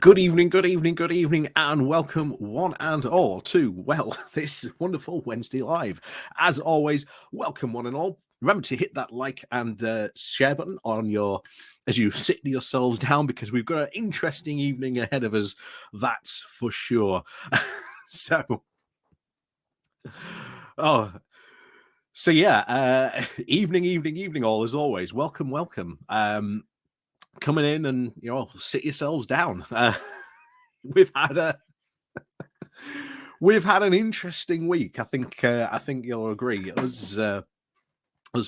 Good evening, and welcome one and all to, well, this wonderful Wednesday Live. As always, welcome one and all. Remember to hit that like and share button on as you sit yourselves down, because we've got an interesting evening ahead of us, that's for sure. Evening all, as always. Welcome. Coming in and, sit yourselves down. We've had an interesting week. I think you'll agree. As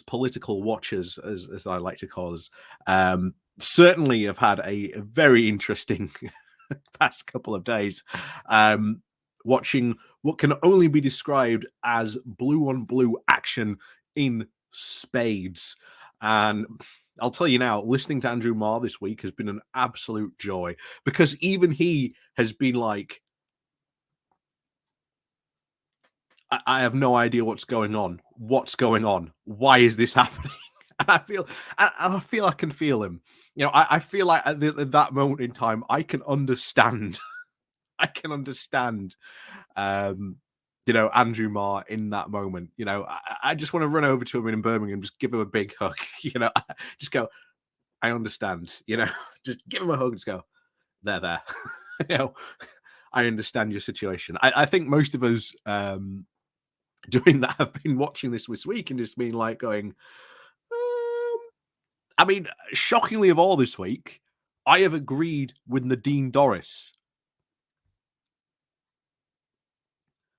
political watchers, as I like to call us, certainly have had a very interesting past couple of days. Watching what can only be described as blue on blue action in spades. And I'll tell you now, listening to Andrew Marr this week has been an absolute joy, because even he has been like, I have no idea what's going on. What's going on? Why is this happening? And I feel I can feel him. I feel like at that moment in time, I can understand. Andrew Marr in that moment. I just want to run over to him in Birmingham, just give him a big hug. Just go, I understand. Just give him a hug. Just go, there. I understand your situation. I think most of us doing that have been watching this week and just been like going, shockingly of all this week, I have agreed with Nadine Dorries.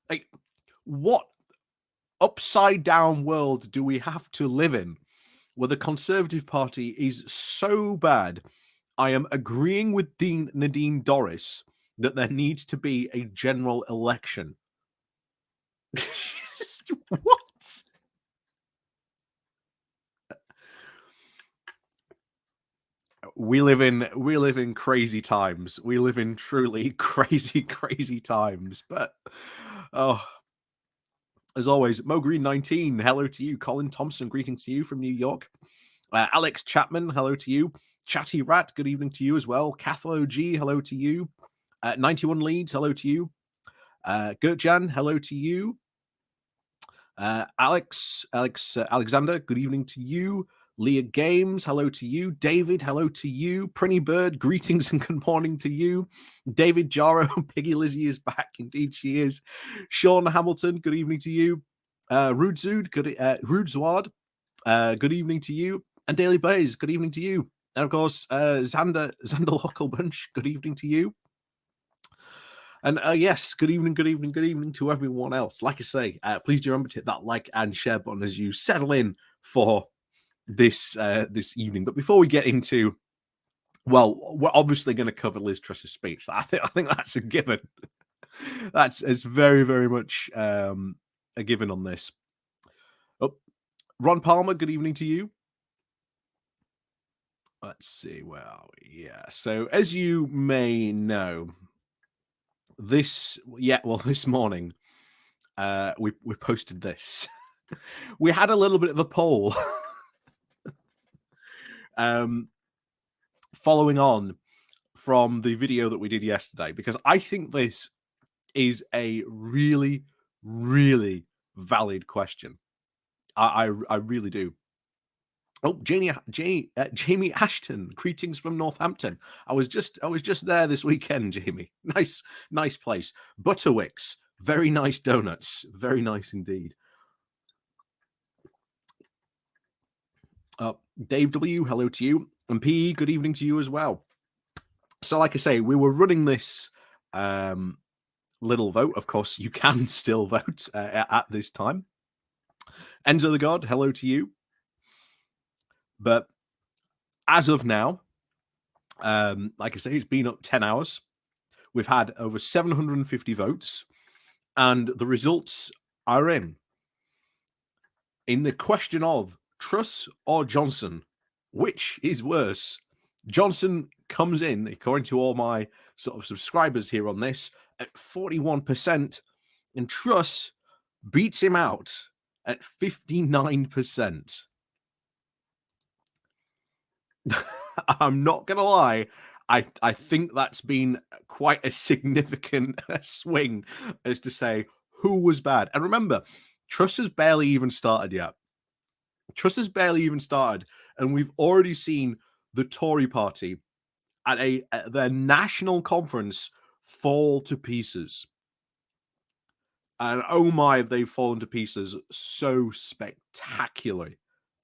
Like, what upside down world do we have to live in where the Conservative Party is so bad? I am agreeing with Nadine Dorries that there needs to be a general election. What? We live in crazy times. We live in truly crazy times. But as always, Mo Green 19, hello to you. Colin Thompson, greetings to you from New York. Alex Chapman, hello to you. Chatty Rat, good evening to you as well. Cathlo G, hello to you. 91 Leeds, hello to you. Gertjan, hello to you. Alexander, good evening to you. Leah Games, hello to you. David, hello to you. Prinny Bird, greetings and good morning to you. David Jaro, Piggy Lizzie is back. Indeed, she is. Sean Hamilton, good evening to you. Rudesward, good evening to you. And Daily Blaze, good evening to you. And of course, Xander Hockelbunch, good evening to you. And yes, good evening to everyone else. Like I say, please do remember to hit that like and share button as you settle in for this evening. But before we get into, well, we're obviously going to cover Lis Truss's speech. I think that's a given. It's very much a given on this. Oh, Ron Palmer, good evening to you. Let's see. Well, yeah. So as you may know, this morning we posted this. We had a little bit of a poll following on from the video that we did yesterday, because I think this is a really valid question. I really do. Oh, Jamie Ashton, greetings from Northampton. I was just there this weekend, Jamie. Nice place. Butterwicks, very nice donuts, very nice indeed. Dave W, hello to you. And PE, good evening to you as well. So, like I say, we were running this little vote. Of course, you can still vote at this time. Enzo the God, hello to you. But as of now, like I say, it's been up 10 hours. We've had over 750 votes, and the results are in. In the question of Truss or Johnson, which is worse? Johnson comes in, according to all my sort of subscribers here on this, at 41%, and Truss beats him out at 59%. I'm not going to lie, I think that's been quite a significant swing as to say who was bad. And remember, Truss has barely even started yet. Truss has barely even started, and we've already seen the Tory party at their national conference fall to pieces. And oh my, have they fallen to pieces so spectacularly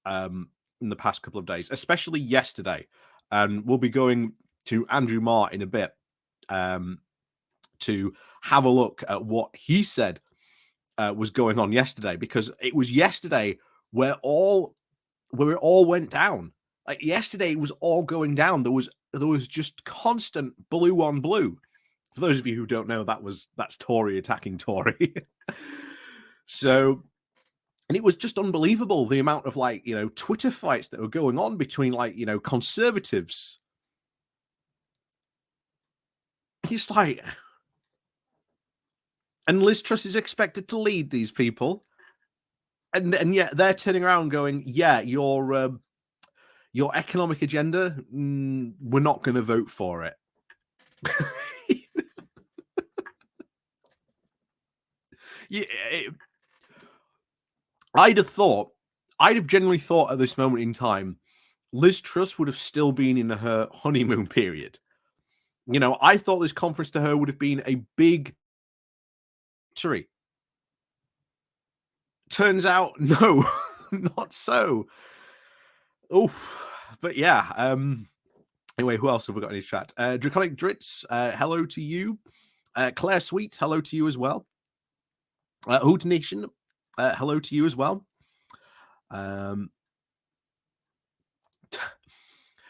in the past couple of days, especially yesterday. And we'll be going to Andrew Marr in a bit to have a look at what he said was going on yesterday, because it was yesterday where it all went down. Like yesterday, it was all going down. There was just constant blue on blue. For those of you who don't know, that's Tory attacking Tory. So, and it was just unbelievable the amount of Twitter fights that were going on between conservatives. He's like, and Lis Truss is expected to lead these people, and yet they're turning around going, yeah, your economic agenda, we're not going to vote for it. Yeah, I'd have generally thought at this moment in time, Lis Truss would have still been in her honeymoon period. I thought this conference to her would have been a big victory. Turns out, no, not so. Oof. But yeah. Anyway, who else have we got in his chat? Draconic Dritz, hello to you. Claire Sweet, hello to you as well. Hood Nation, hello to you as well.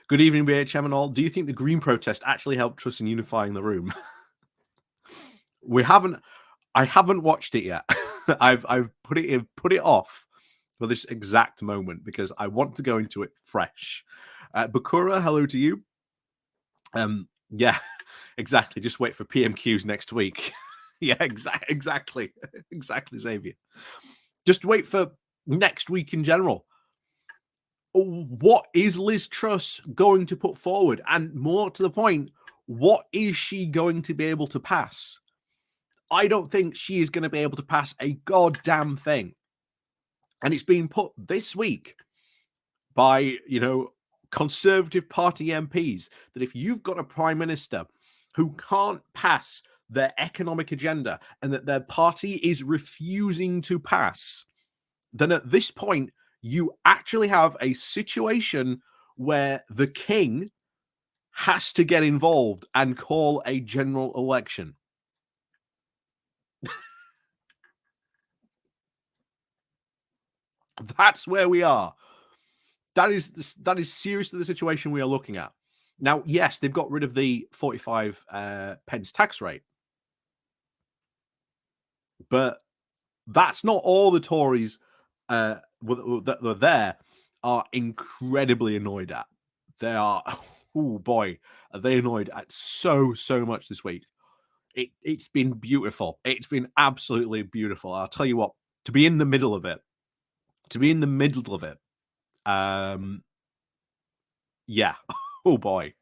Good evening, BHM and all. Do you think the Green protest actually helped Truss in unifying the room? I haven't watched it yet. I've put it off for this exact moment because I want to go into it fresh. Bakura, hello to you. Yeah, exactly. Just wait for PMQs next week. Yeah, exactly, Xavier. Just wait for next week in general. What is Lis Truss going to put forward? And more to the point, what is she going to be able to pass? I don't think she is going to be able to pass a goddamn thing. And it's been put this week by, Conservative Party MPs that if you've got a prime minister who can't pass their economic agenda and that their party is refusing to pass, then at this point, you actually have a situation where the king has to get involved and call a general election. That's where we are. That is seriously the situation we are looking at. Now, yes, they've got rid of the 45 pence tax rate. But that's not all the Tories that are there are incredibly annoyed at. They are, oh boy, are they annoyed at so much this week. It's been beautiful. It's been absolutely beautiful. I'll tell you what, to be in the middle of it, yeah. Oh boy.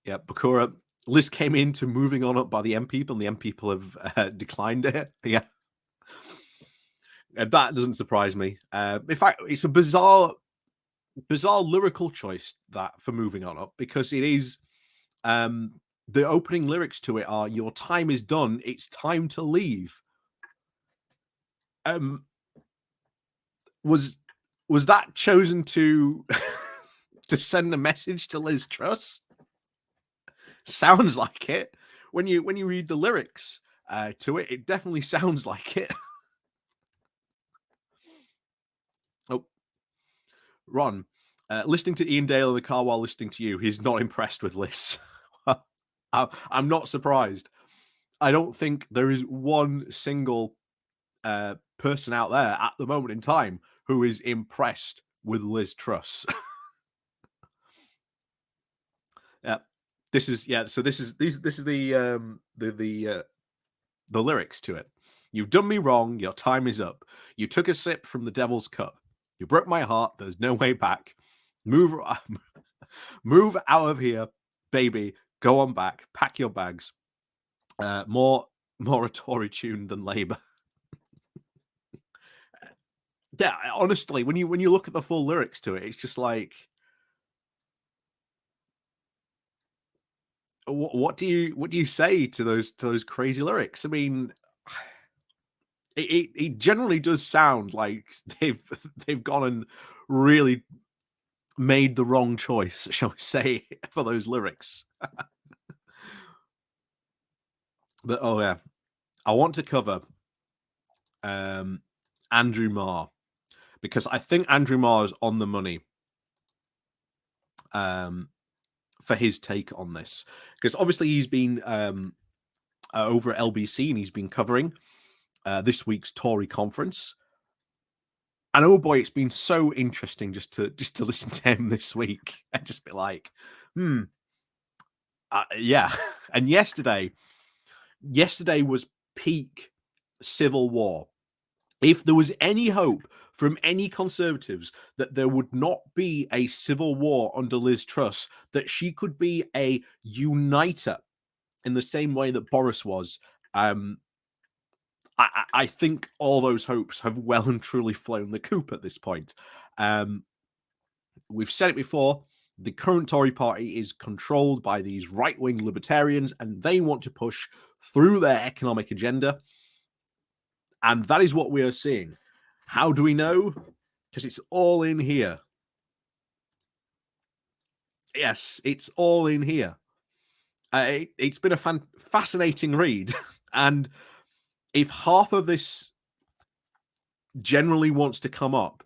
Yeah, Bakura. Liz came into moving on up by the M people, and the M people have declined it. Yeah. That doesn't surprise me. In fact, it's a bizarre lyrical choice that for moving on up, because it is the opening lyrics to it are "Your time is done. It's time to leave." Was that chosen to to send a message to Lis Truss? Sounds like it. When you read the lyrics to it, it definitely sounds like it. Oh, Ron, listening to Ian Dale in the car while listening to you, he's not impressed with Lis. I'm not surprised. I don't think there is one single person out there at the moment in time who is impressed with Lis Truss. Yeah, this is the lyrics to it. You've done me wrong. Your time is up. You took a sip from the devil's cup. You broke my heart. There's no way back. Move Move out of here, baby. Go on back. Pack your bags. More a Tory tune than Labour. Yeah, honestly, when you look at the full lyrics to it, it's just like, what do you say to those crazy lyrics? I mean, it generally does sound like they've gone and really made the wrong choice, shall we say, for those lyrics. But oh yeah, I want to cover Andrew Marr, because I think Andrew Marr is on the money for his take on this, because obviously he's been over at LBC and he's been covering this week's Tory conference. And oh boy, it's been so interesting just to listen to him this week and just be like, yeah. And yesterday was peak civil war. If there was any hope from any Conservatives that there would not be a civil war under Lis Truss, that she could be a uniter in the same way that Boris was, I think all those hopes have well and truly flown the coop at this point. We've said it before, the current Tory party is controlled by these right-wing libertarians, and they want to push through their economic agenda. And that is what we are seeing. How do we know? Because it's all in here. Yes, it's all in here. It's been a fascinating read. And if half of this generally wants to come up,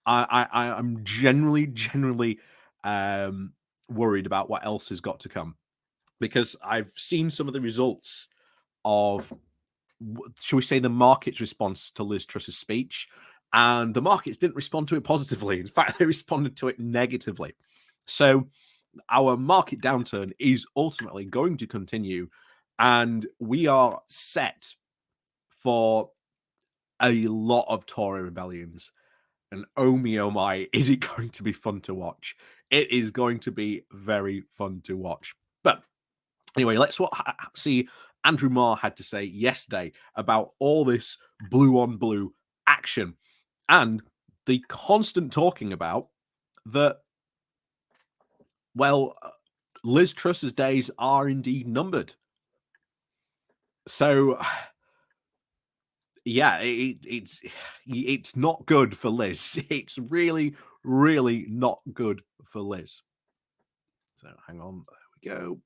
I'm generally worried about what else has got to come, because I've seen some of the results of, shall we say, the market's response to Lis Truss's speech, and the markets didn't respond to it positively. In fact, they responded to it negatively. So our market downturn is ultimately going to continue, and we are set for a lot of Tory rebellions. And oh my, is it going to be fun to watch? It is going to be very fun to watch. But anyway, let's see Andrew Marr had to say yesterday about all this blue on blue action and the constant talking about that, well, Lis Truss's days are indeed numbered. So yeah, it's not good for Lis. It's really not good for Lis. So hang on, there we go.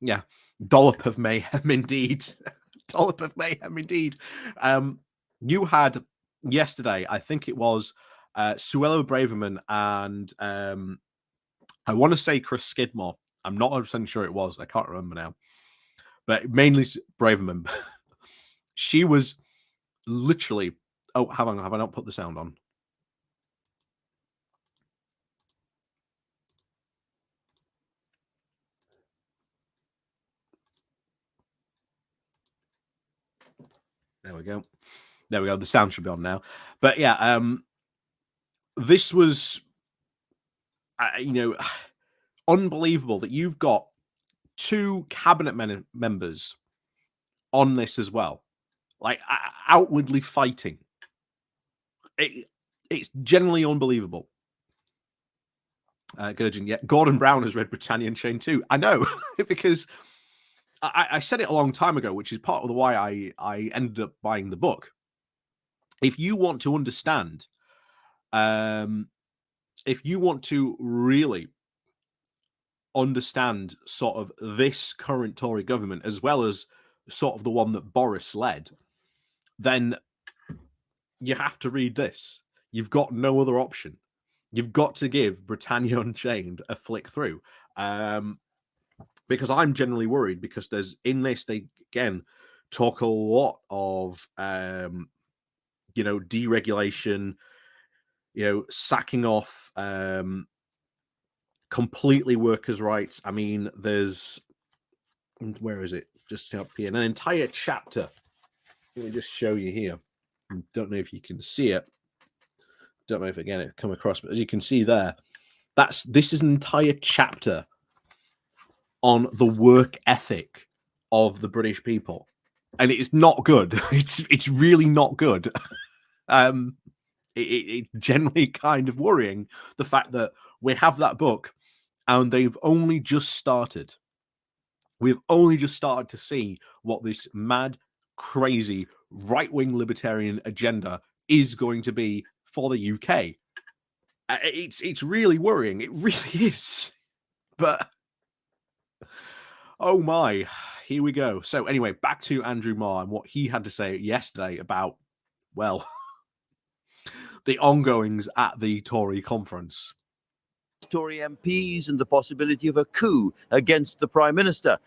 Yeah, dollop of mayhem indeed. Dollop of mayhem indeed. You had yesterday, I think it was Suella Braverman and I want to say Chris Skidmore. I'm not 100% sure it was. I can't remember now. But mainly Braverman. She was literally... Oh, have I not put the sound on? There we go. There we go. The sound should be on now. But yeah, this was, unbelievable that you've got two cabinet members on this as well, like outwardly fighting. It's generally unbelievable. Gurgin, yeah, Gordon Brown has read Britannia and Unchained too. I know, because I said it a long time ago, which is part of the why I ended up buying the book. If you want to understand, if you want to really understand sort of this current Tory government, as well as sort of the one that Boris led, then you have to read this. You've got no other option. You've got to give Britannia Unchained a flick through. Because I'm generally worried, because there's in this, they again talk a lot of deregulation, sacking off completely workers' rights. I mean, where is it? just up here, an entire chapter. Let me just show you here. I don't know if you can see it. Don't know if again it come across, but as you can see there, this is an entire chapter on the work ethic of the British people, and it's not good. It's really not good. It's generally kind of worrying, the fact that we have that book and they've only just started. We've only just started to see what this mad, crazy, right-wing libertarian agenda is going to be for the UK. It's really worrying. It really is. But oh my, here we go. So anyway, back to Andrew Marr and what he had to say yesterday about, well, the ongoings at the Tory conference. Tory MPs and the possibility of a coup against the Prime Minister.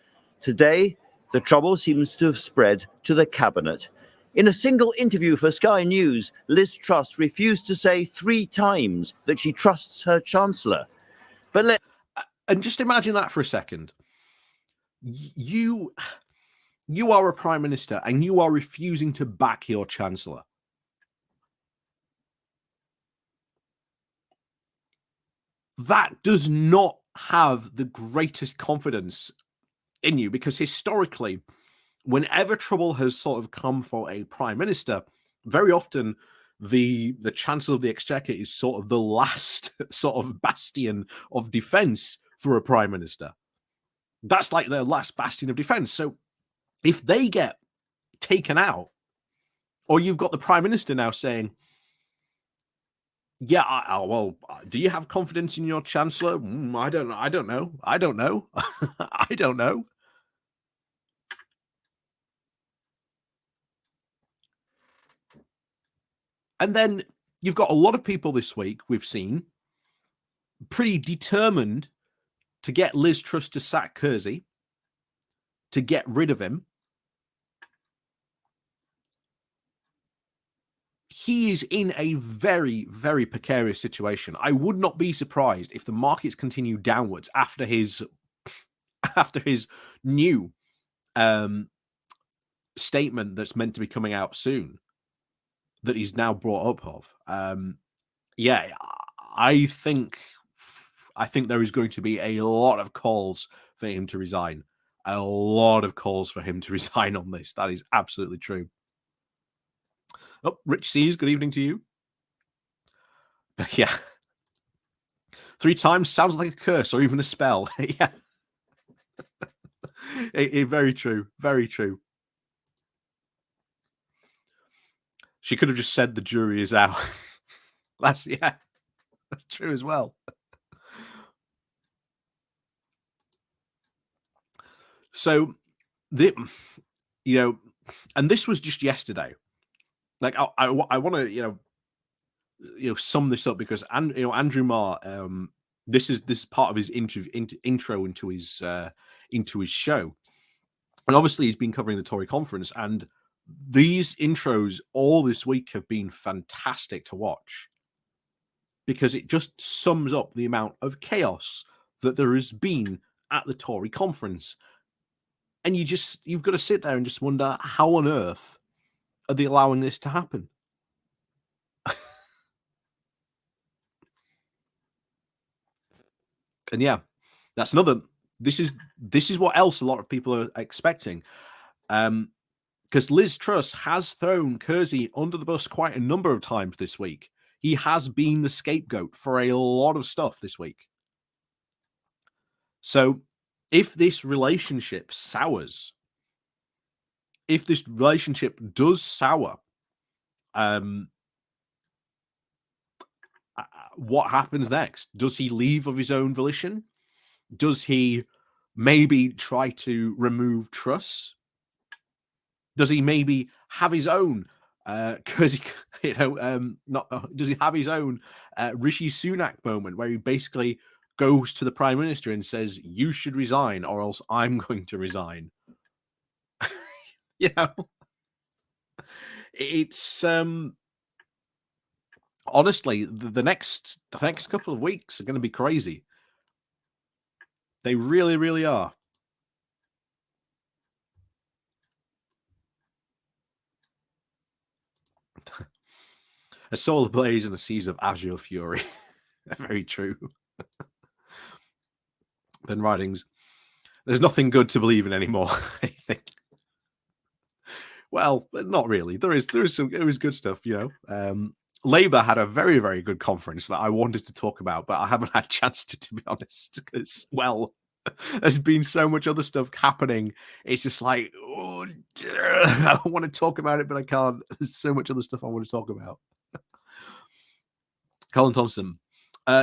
Today, the trouble seems to have spread to the cabinet. In a single interview for Sky News, Lis Truss refused to say 3 times that she trusts her Chancellor. But and just imagine that for a second. You are a Prime Minister and you are refusing to back your Chancellor. That does not have the greatest confidence in you, because historically, whenever trouble has sort of come for a Prime Minister, very often the Chancellor of the Exchequer is sort of the last sort of bastion of defense for a Prime Minister. That's like their last bastion of defense. So if they get taken out, or you've got the Prime Minister now saying, yeah, well, do you have confidence in your Chancellor? I don't know. I don't know. I don't know. I don't know. And then you've got a lot of people this week we've seen pretty determined to get Lis Truss to sack Kersey, to get rid of him. He is in a very, very precarious situation. I would not be surprised if the markets continue downwards after his new statement that's meant to be coming out soon, that he's now brought up of. Yeah, I think there is going to be a lot of calls for him to resign. A lot of calls for him to resign on this. That is absolutely true. Oh, Rich Seas, good evening to you. Yeah. 3 times sounds like a curse or even a spell. Yeah. Very true. Very true. She could have just said the jury is out. That's true as well. So and this was just yesterday. Like I want to sum this up, because Andrew Marr, this is part of his intro into his show, and obviously he's been covering the Tory conference, and these intros all this week have been fantastic to watch, because it just sums up the amount of chaos that there has been at the Tory conference. And you've got to sit there and just wonder, how on earth are they allowing this to happen? And yeah, that's another. This is what else a lot of people are expecting, because Lis Truss has thrown Kersey under the bus quite a number of times this week. He has been the scapegoat for a lot of stuff this week. So if this relationship sours, if this relationship does sour, what happens next? Does he leave of his own volition? Does he maybe try to remove Truss? Does he maybe have his own does he have his own Rishi Sunak moment, where he basically goes to the Prime Minister and says, you should resign or else I'm going to resign? It's honestly, the next couple of weeks are going to be crazy. They really, really are. A solar blaze and a seas of azure fury. Very true. Ben Ridings. There's nothing good to believe in anymore, I think. Well, not really. There is some. It was good stuff, you know. Labour had a very, very good conference that I wanted to talk about, but I haven't had a chance to be honest, because, well, there's been so much other stuff happening. It's just like, oh, I want to talk about it, but I can't. There's so much other stuff I want to talk about. Colin Thompson,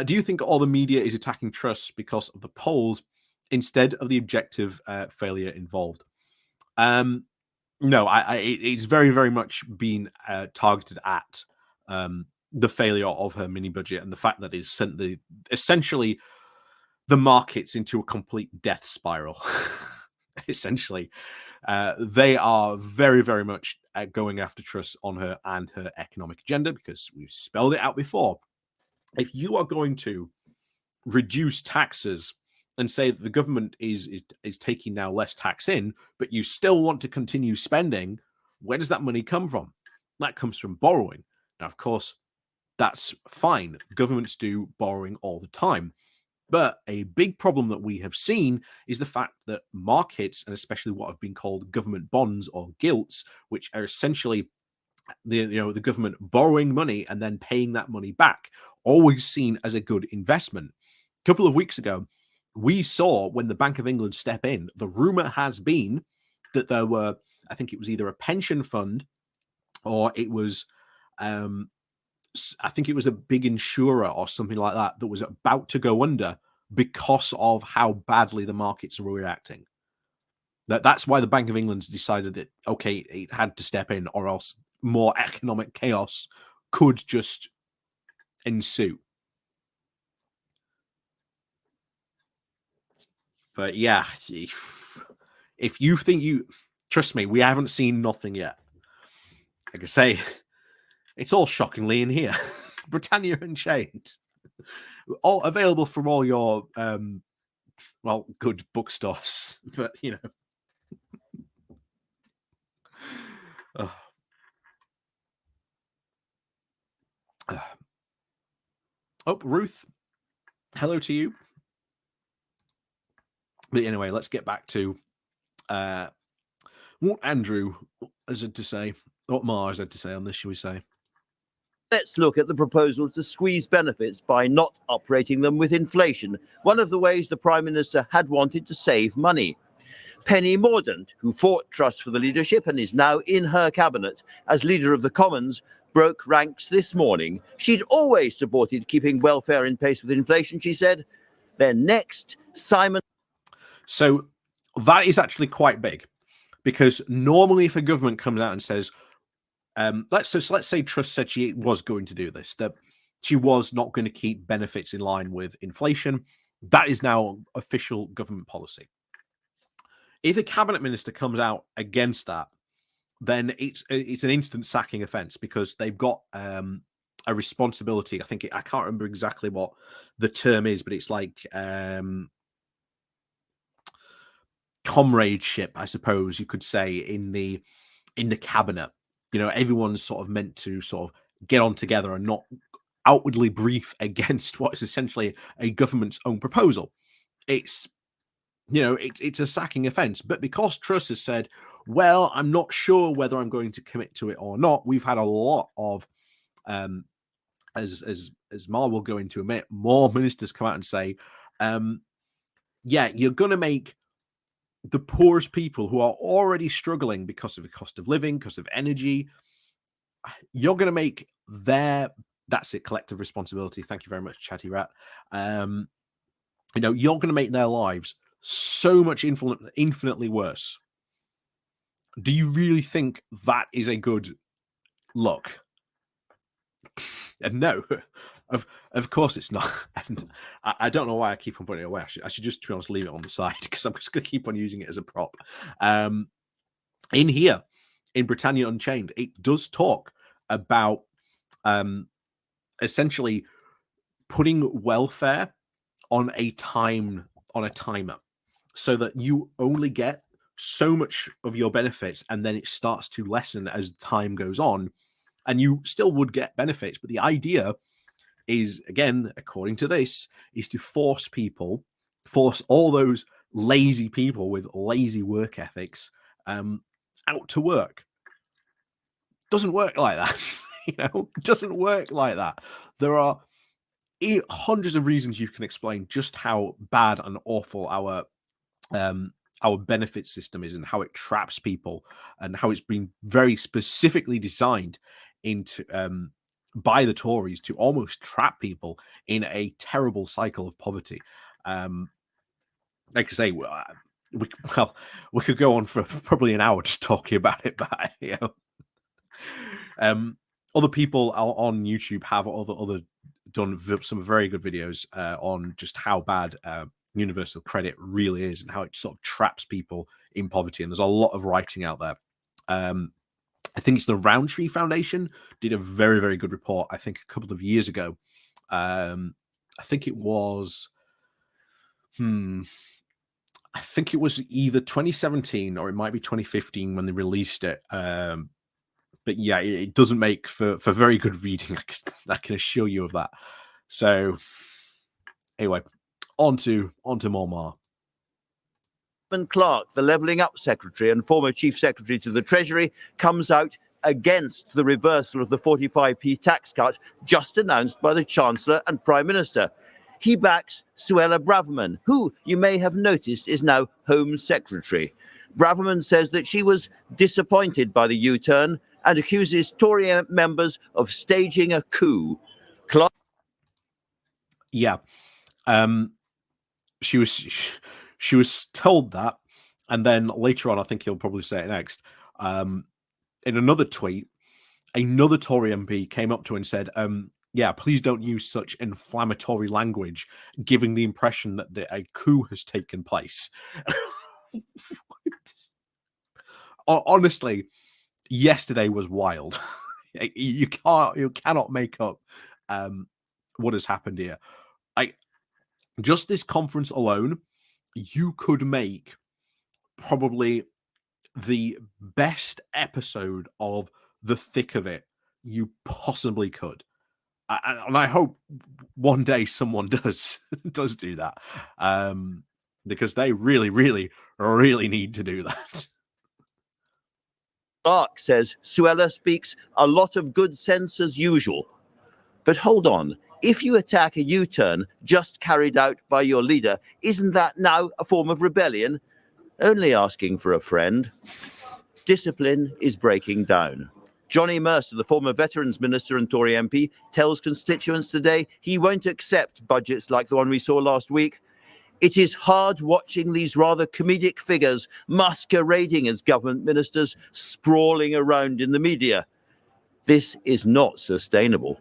do you think all the media is attacking Truss because of the polls instead of the objective failure involved? No, it's very, very much been targeted at the failure of her mini budget and the fact that it's sent essentially the markets into a complete death spiral. Essentially, they are very, very much going after Truss on her and her economic agenda, because we've spelled it out before. If you are going to reduce taxes and say that the government is taking now less tax in, but you still want to continue spending, where does that money come from? That comes from borrowing. Now, of course, that's fine. Governments do borrowing all the time. But a big problem that we have seen is the fact that markets, and especially what have been called government bonds or gilts, which are essentially the government borrowing money and then paying that money back, always seen as a good investment. A couple of weeks ago, we saw when the Bank of England step in, the rumor has been that there were, I think it was either a pension fund or it was, I think it was a big insurer or something like that was about to go under because of how badly the markets were reacting. That's why the Bank of England decided that, okay, it had to step in, or else more economic chaos could just ensue. But yeah, if you think trust me, we haven't seen nothing yet. Like I say, it's all shockingly in here. Britannia Unchained. All available from all your good bookstores. But you know. Oh, Ruth. Hello to you. But anyway, let's get back to what Andrew has had to say, what Marr has had to say on this, shall we say. Let's look at the proposal to squeeze benefits by not operating them with inflation, one of the ways the Prime Minister had wanted to save money. Penny Mordaunt, who fought Truss for the leadership and is now in her cabinet as leader of the Commons, broke ranks this morning. She'd always supported keeping welfare in pace with inflation, she said. Then next, Simon. So that is actually quite big, because normally if a government comes out and says, let's say Truss said she was going to do this, that she was not going to keep benefits in line with inflation. That is now official government policy. If a cabinet minister comes out against that, then it's an instant sacking offence, because they've got a responsibility. I can't remember exactly what the term is, but it's like comradeship, I suppose you could say, in the cabinet. You know, everyone's sort of meant to sort of get on together and not outwardly brief against what is essentially a government's own proposal. It's a sacking offence. But because Truss has said, well, I'm not sure whether I'm going to commit to it or not, we've had a lot of, as Marr will go into a minute, more ministers come out and say, yeah, you're going to make the poorest people who are already struggling because of the cost of living, because of energy, you're going to make that's it, collective responsibility. Thank you very much, Chatty Rat. You're going to make their lives so much infinitely worse. Do you really think that is a good look? And no, of course it's not. And I don't know why I keep on putting it away. I should just, to be honest, leave it on the side, because I'm just going to keep on using it as a prop. In here, in Britannia Unchained, it does talk about essentially putting welfare on a timer, so that you only get so much of your benefits, and then it starts to lessen as time goes on, and you still would get benefits. But the idea is, again, according to this, is to force all those lazy people with lazy work ethics out to work. Doesn't work like that. It doesn't work like that. There are hundreds of reasons you can explain just how bad and awful our benefit system is, and how it traps people, and how it's been very specifically designed into by the Tories to almost trap people in a terrible cycle of poverty. Like I say, we could go on for probably an hour just talking about it, but other people on YouTube have done some very good videos on just how bad universal credit really is, and how it sort of traps people in poverty. And there's a lot of writing out there. I think it's the Roundtree Foundation did a very, very good report, I think a couple of years ago. I think it was I think it was either 2017 or it might be 2015 when they released it. But yeah, it doesn't make for very good reading. I can assure you of that. So anyway, on to more Marr. Clark, the Levelling Up Secretary and former Chief Secretary to the Treasury, comes out against the reversal of the 45p tax cut just announced by the Chancellor and Prime Minister. He backs Suella Braverman, who you may have noticed is now Home Secretary. Braverman says that she was disappointed by the U-turn and accuses Tory members of staging a coup. Yeah. She was told that, and then later on, I think he'll probably say it next, in another tweet, another Tory MP came up to her and said, yeah, please don't use such inflammatory language, giving the impression that a coup has taken place. Honestly, yesterday was wild. You cannot make up what has happened here. Just this conference alone, you could make probably the best episode of The Thick of It you possibly could. And I hope one day someone does do that, because they really, really, really need to do that. Clark says Suella speaks a lot of good sense as usual. But hold on, if you attack a U-turn just carried out by your leader, isn't that now a form of rebellion? Only asking for a friend. Discipline is breaking down. Johnny Mercer, the former Veterans Minister and Tory MP, tells constituents today he won't accept budgets like the one we saw last week. It is hard watching these rather comedic figures masquerading as government ministers sprawling around in the media. This is not sustainable.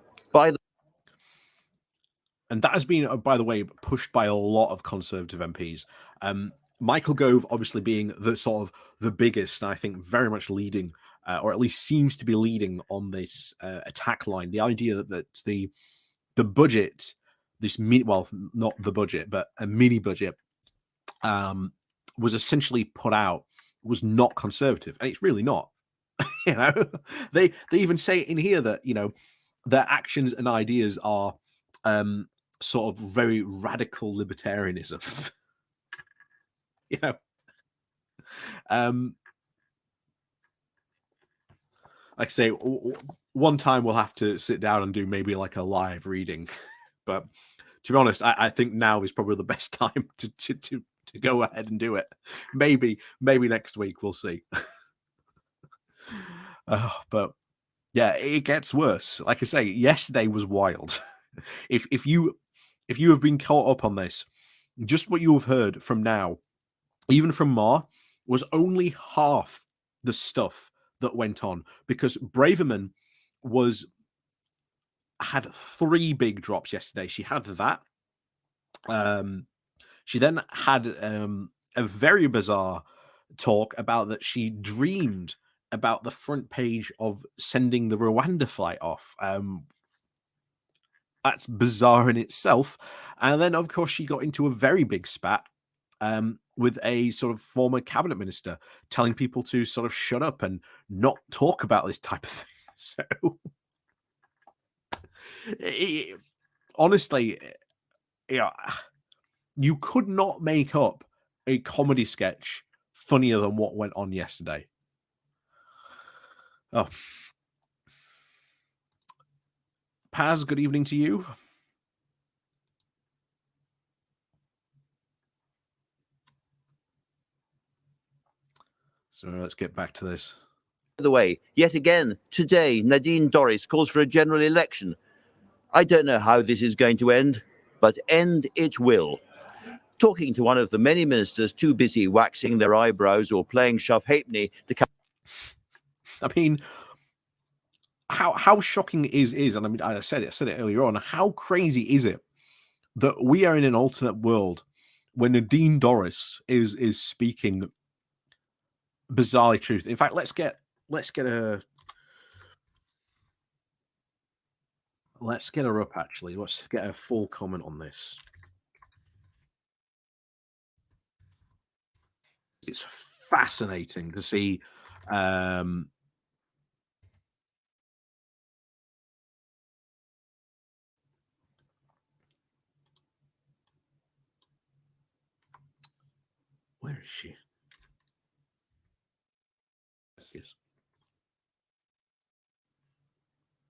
And that has been, by the way, pushed by a lot of Conservative MPs. Michael Gove, obviously being the sort of the biggest, and I think very much leading, or at least seems to be leading on this attack line. The idea that the budget, not the budget, but a mini budget, was essentially put out, was not Conservative, and it's really not. They even say in here that their actions and ideas are sort of very radical libertarianism. Like I say, one time we'll have to sit down and do maybe like a live reading, but to be honest, I think now is probably the best time to go ahead and do it. Maybe next week, we'll see. But yeah, it gets worse. Like I say, yesterday was wild. If you have been caught up on this, just what you have heard from now, even from Marr, was only half the stuff that went on, because Braverman had 3 big drops yesterday. She had that. She then had a very bizarre talk about that she dreamed about the front page of sending the Rwanda flight off. That's bizarre in itself. And then, of course, she got into a very big spat with a sort of former cabinet minister telling people to sort of shut up and not talk about this type of thing. So, honestly, yeah, you could not make up a comedy sketch funnier than what went on yesterday. Oh, Paz, good evening to you. So let's get back to this. By the way, yet again, today, Nadine Dorries calls for a general election. I don't know how this is going to end, but end it will. Talking to one of the many ministers too busy waxing their eyebrows or playing shove halfpenny to I mean, how shocking is, and I mean, I said it earlier on, how crazy is it that we are in an alternate world when Nadine Dorries is speaking bizarrely truth. In fact, let's get her up actually. Let's get a full comment on this. It's fascinating to see where is she? Yes.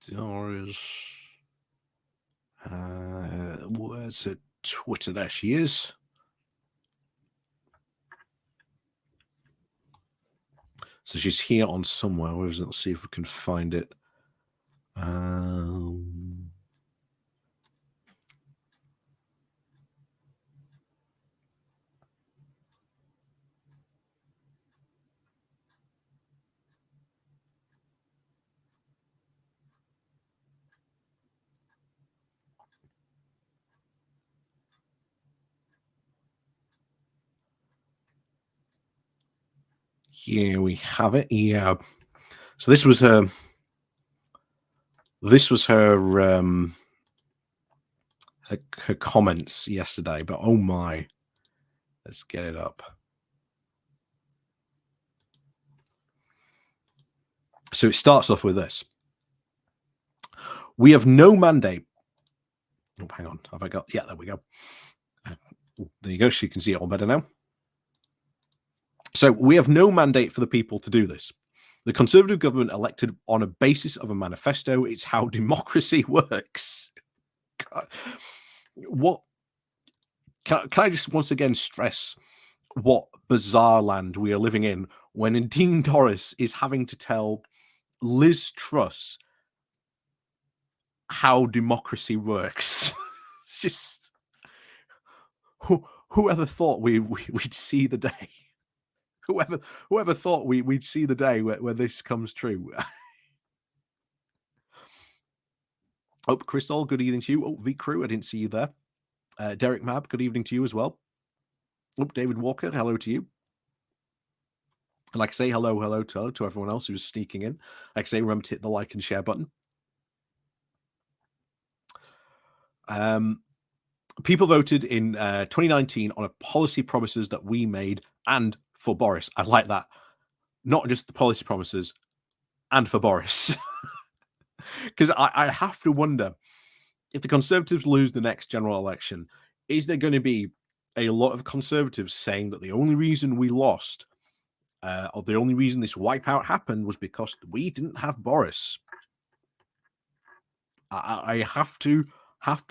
Dorries. Where's it? Twitter. There she is. So she's here on somewhere. Where is it? Let's see if we can find it. Here we have it. Yeah. So this was her. This was her comments yesterday. But oh my, let's get it up. So it starts off with this. We have no mandate. Oh, hang on. Have I got? Yeah, there we go. There you go. So you can see it all better now. So we have no mandate for the people to do this. The Conservative government elected on a basis of a manifesto. It's how democracy works. God. What? Can I just once again stress what bizarre land we are living in when Nadine Dorries is having to tell Lis Truss how democracy works? Just whoever thought we'd see the day? Whoever thought we'd see the day where this comes true? Oh, Crystal, good evening to you. Oh, V Crew, I didn't see you there. Derek Mab, good evening to you as well. Oh, David Walker, hello to you. And like I say, hello to everyone else who's sneaking in. Like I say, remember to hit the like and share button. People voted in 2019 on a policy promises that we made and for Boris. I like that. Not just the policy promises and for Boris. Because I have to wonder, if the Conservatives lose the next general election, is there going to be a lot of Conservatives saying that the only reason we lost or the only reason this wipeout happened was because we didn't have Boris? I have to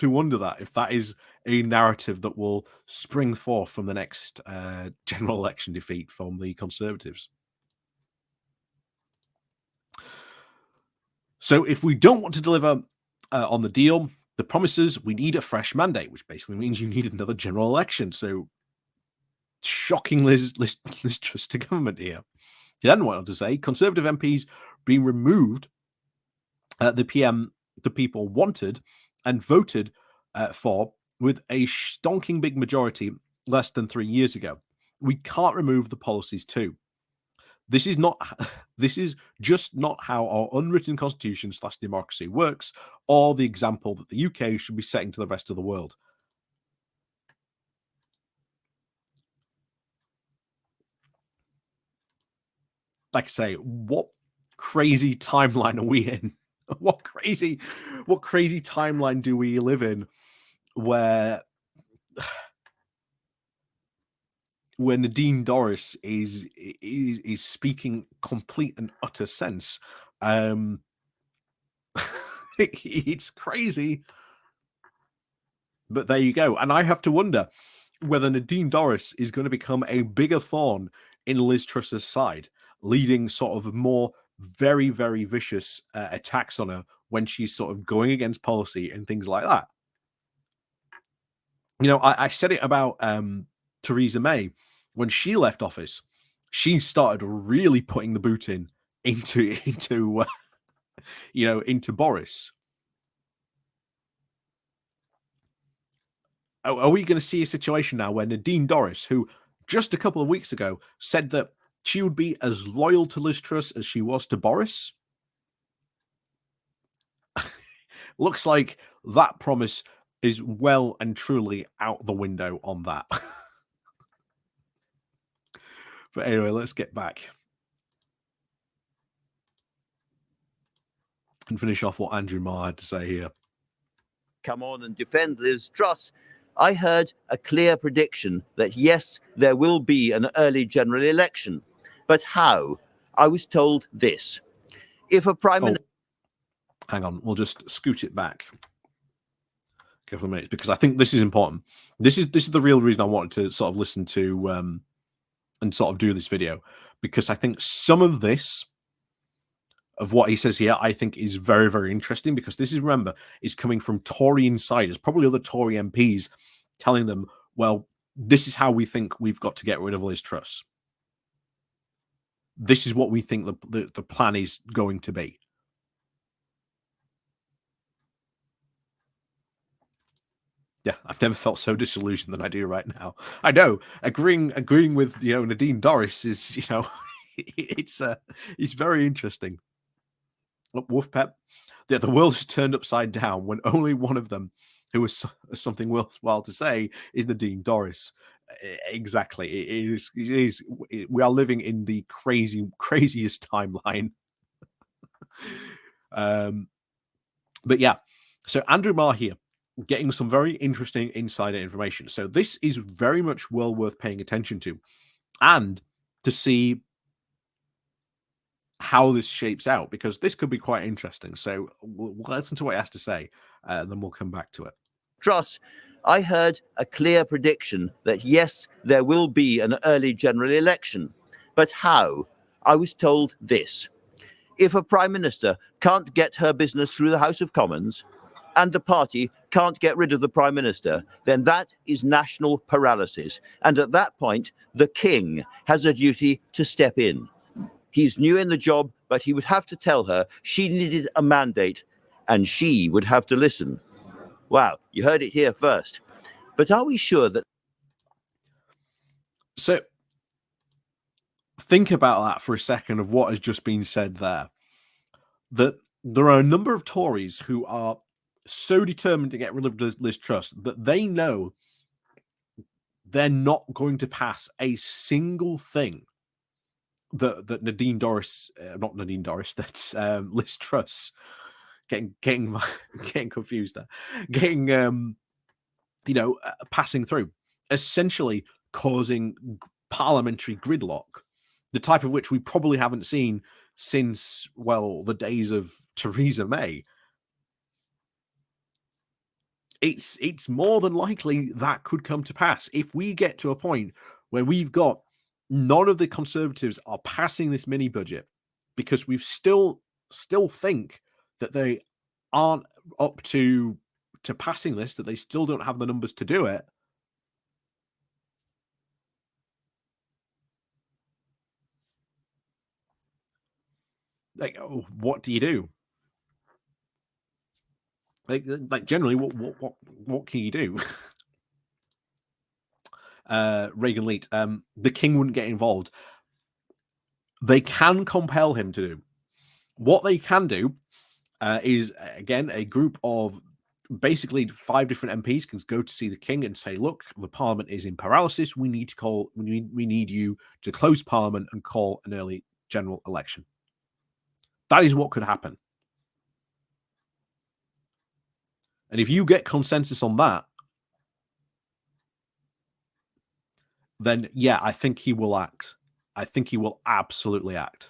wonder that, if that is a narrative that will spring forth from the next general election defeat from the Conservatives. So if we don't want to deliver on the deal, the promises, we need a fresh mandate, which basically means you need another general election. So shocking Lis Truss to government here. He then went on to say, Conservative MPs being removed, the people wanted and voted for with a stonking big majority less than 3 years ago. We can't remove the policies too. This is just not how our unwritten constitution / democracy works, or the example that the UK should be setting to the rest of the world. Like I say, what crazy timeline are we in? what crazy timeline do we live in where Nadine Dorries is speaking complete and utter sense? It's crazy, but there you go. And I have to wonder whether Nadine Dorries is going to become a bigger thorn in Lis Truss's side, leading sort of more very, very vicious attacks on her when she's sort of going against policy and things like that. You know, I said it about Theresa May when she left office. She started really putting the boot into into Boris. Are we going to see a situation now where Nadine Dorries, who just a couple of weeks ago said that she would be as loyal to Lis Truss as she was to Boris? Looks like that promise is well and truly out the window on that. But anyway, let's get back and finish off what Andrew Marr had to say here. Come on and defend Lis Truss. I heard a clear prediction that yes, there will be an early general election. But how? I was told this. If a prime minister... Hang on, we'll just scoot it back a couple of minutes because I think this is important. This is the real reason I wanted to sort of listen to and sort of do this video, because I think some of this of what he says here, I think is very, very interesting, because this is, remember, is coming from Tory insiders, probably other Tory MPs, telling them, well, this is how we think we've got to get rid of Lis Truss. This is what we think the plan is going to be. Yeah, I've never felt so disillusioned than I do right now. I know, agreeing with Nadine Dorries is it's very interesting. Wolf Pep, yeah, the world is turned upside down when only one of them who has something worthwhile to say is Nadine Dorries. Exactly, it is. We are living in the craziest timeline. But yeah, so Andrew Marr here, getting some very interesting insider information. So this is very much well worth paying attention to, and to see how this shapes out, because this could be quite interesting. So we'll listen to what he has to say, then we'll come back to it. Truss, I heard a clear prediction that yes, there will be an early general election. But how? I was told this. If a prime minister can't get her business through the House of Commons, and the party can't get rid of the prime minister, then that is national paralysis. And at that point, the king has a duty to step in. He's new in the job, but he would have to tell her she needed a mandate, and she would have to listen. Wow, you heard it here first. But are we sure that... So think about that for a second, of what has just been said there. That there are a number of Tories who are so determined to get rid of Lis Truss that they know they're not going to pass a single thing that Nadine Dorries, not Nadine Dorries, that's Lis Truss, getting confused there, passing through, essentially causing parliamentary gridlock, the type of which we probably haven't seen since, well, the days of Theresa May. It's more than likely that could come to pass if we get to a point where we've got none of the Conservatives are passing this mini budget, because we've still think that they aren't up to passing this, that they still don't have the numbers to do it. Like, what do you do? Like generally, what can you do? Reagan Leet, the king wouldn't get involved. They can compel him to do. What they can do is, again, a group of basically 5 different MPs can go to see the king and say, look, the parliament is in paralysis. We need you to close parliament and call an early general election. That is what could happen. And if you get consensus on that, then yeah, I think he will act. I think he will absolutely act.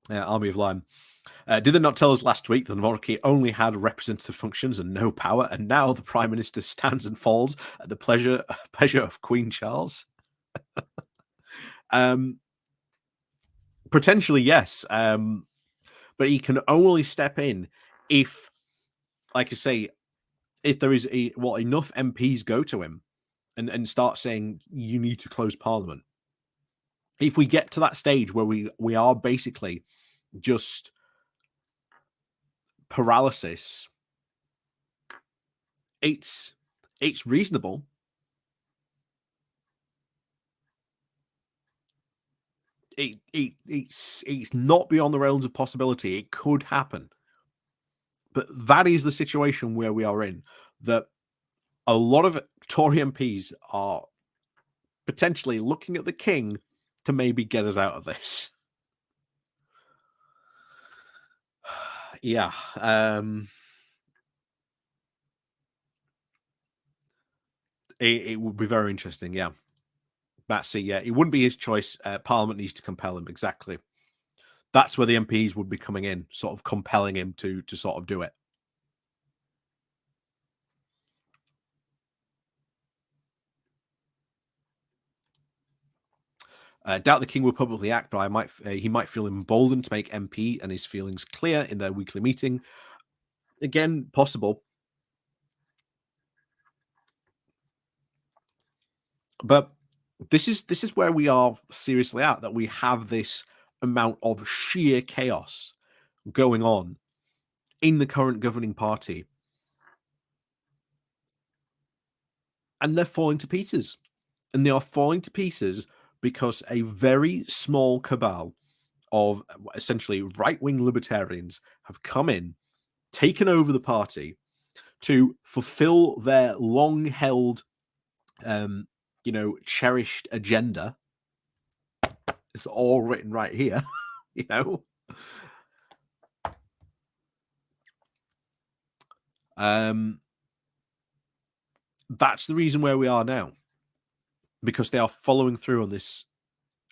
Yeah, Army of Lime. Did they not tell us last week that the monarchy only had representative functions and no power, and now the Prime Minister stands and falls at the pleasure of Queen Charles? Potentially, yes. But he can only step in if, like I say, if there is enough MPs go to him and start saying you need to close Parliament. If we get to that stage where we are basically just paralysis, it's reasonable. It's not beyond the realms of possibility. It could happen, but that is the situation where we are in. That a lot of Tory MPs are potentially looking at the king to maybe get us out of this. Yeah. It would be very interesting. Yeah. That's it. Yeah. It wouldn't be his choice. Parliament needs to compel him. Exactly. That's where the MPs would be coming in, sort of compelling him to sort of do it. Doubt the king will publicly act, but he might feel emboldened to make MP and his feelings clear in their weekly meeting. Again, possible. But this is where we are seriously at, that we have this amount of sheer chaos going on in the current governing party, and they're falling to pieces. And they are falling to pieces because a very small cabal of essentially right-wing libertarians have come in, taken over the party to fulfill their long-held, cherished agenda. It's all written right here, you know. That's the reason where we are now, because they are following through on this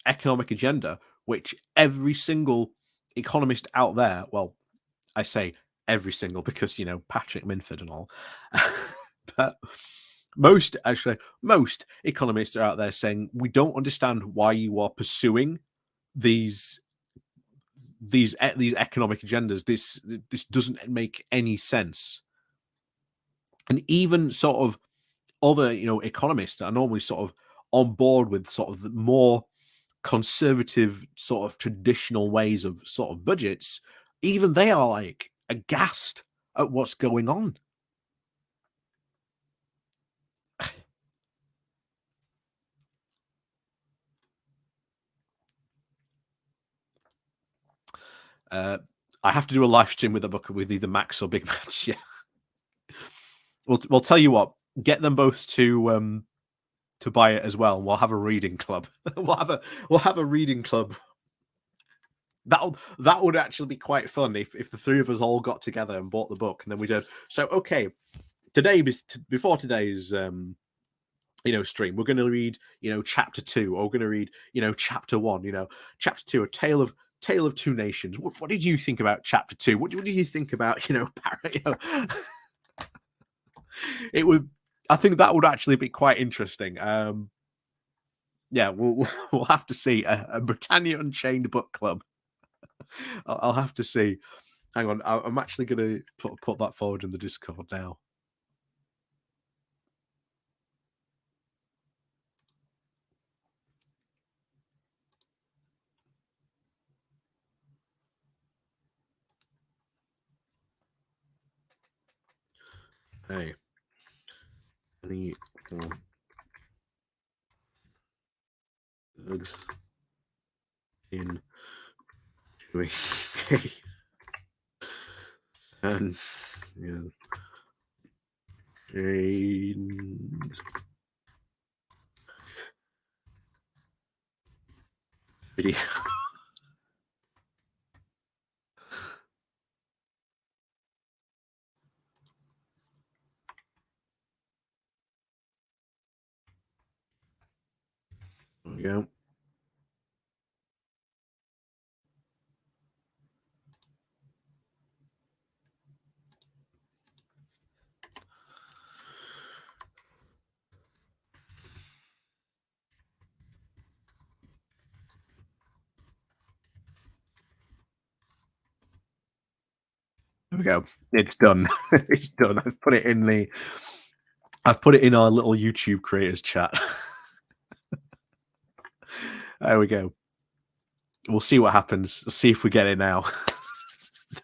economic agenda, which every single economist out there, well, I say every single because, Patrick Minford and all, but most economists are out there saying, we don't understand why you are pursuing these economic agendas. This doesn't make any sense. And even sort of other, economists are normally sort of on board with sort of the more conservative, sort of traditional ways of sort of budgets. Even they are like aghast at what's going on. I have to do a live stream with a book with either Max or Big Match. Yeah, we'll tell you what. Get them both to buy it as well. And we'll have a reading club. we'll have a reading club. That would actually be quite fun if the three of us all got together and bought the book, and then we did. So okay, today before today's stream, we're going to read chapter 2, or we're going to read chapter 1. Chapter 2, a tale of two nations. What did you think about chapter 2? What did you think about it would, I think that would actually be quite interesting. Yeah, we'll have to see a Britannia Unchained book club. I'll have to see. Hang on, I'm actually going to put that forward in the Discord now. Hey, any bugs in doing and yeah, Jane video. There we go. There we go. It's done. It's done. I've put it in our little YouTube creators chat. There we go. We'll see what happens. We'll see if we get it now.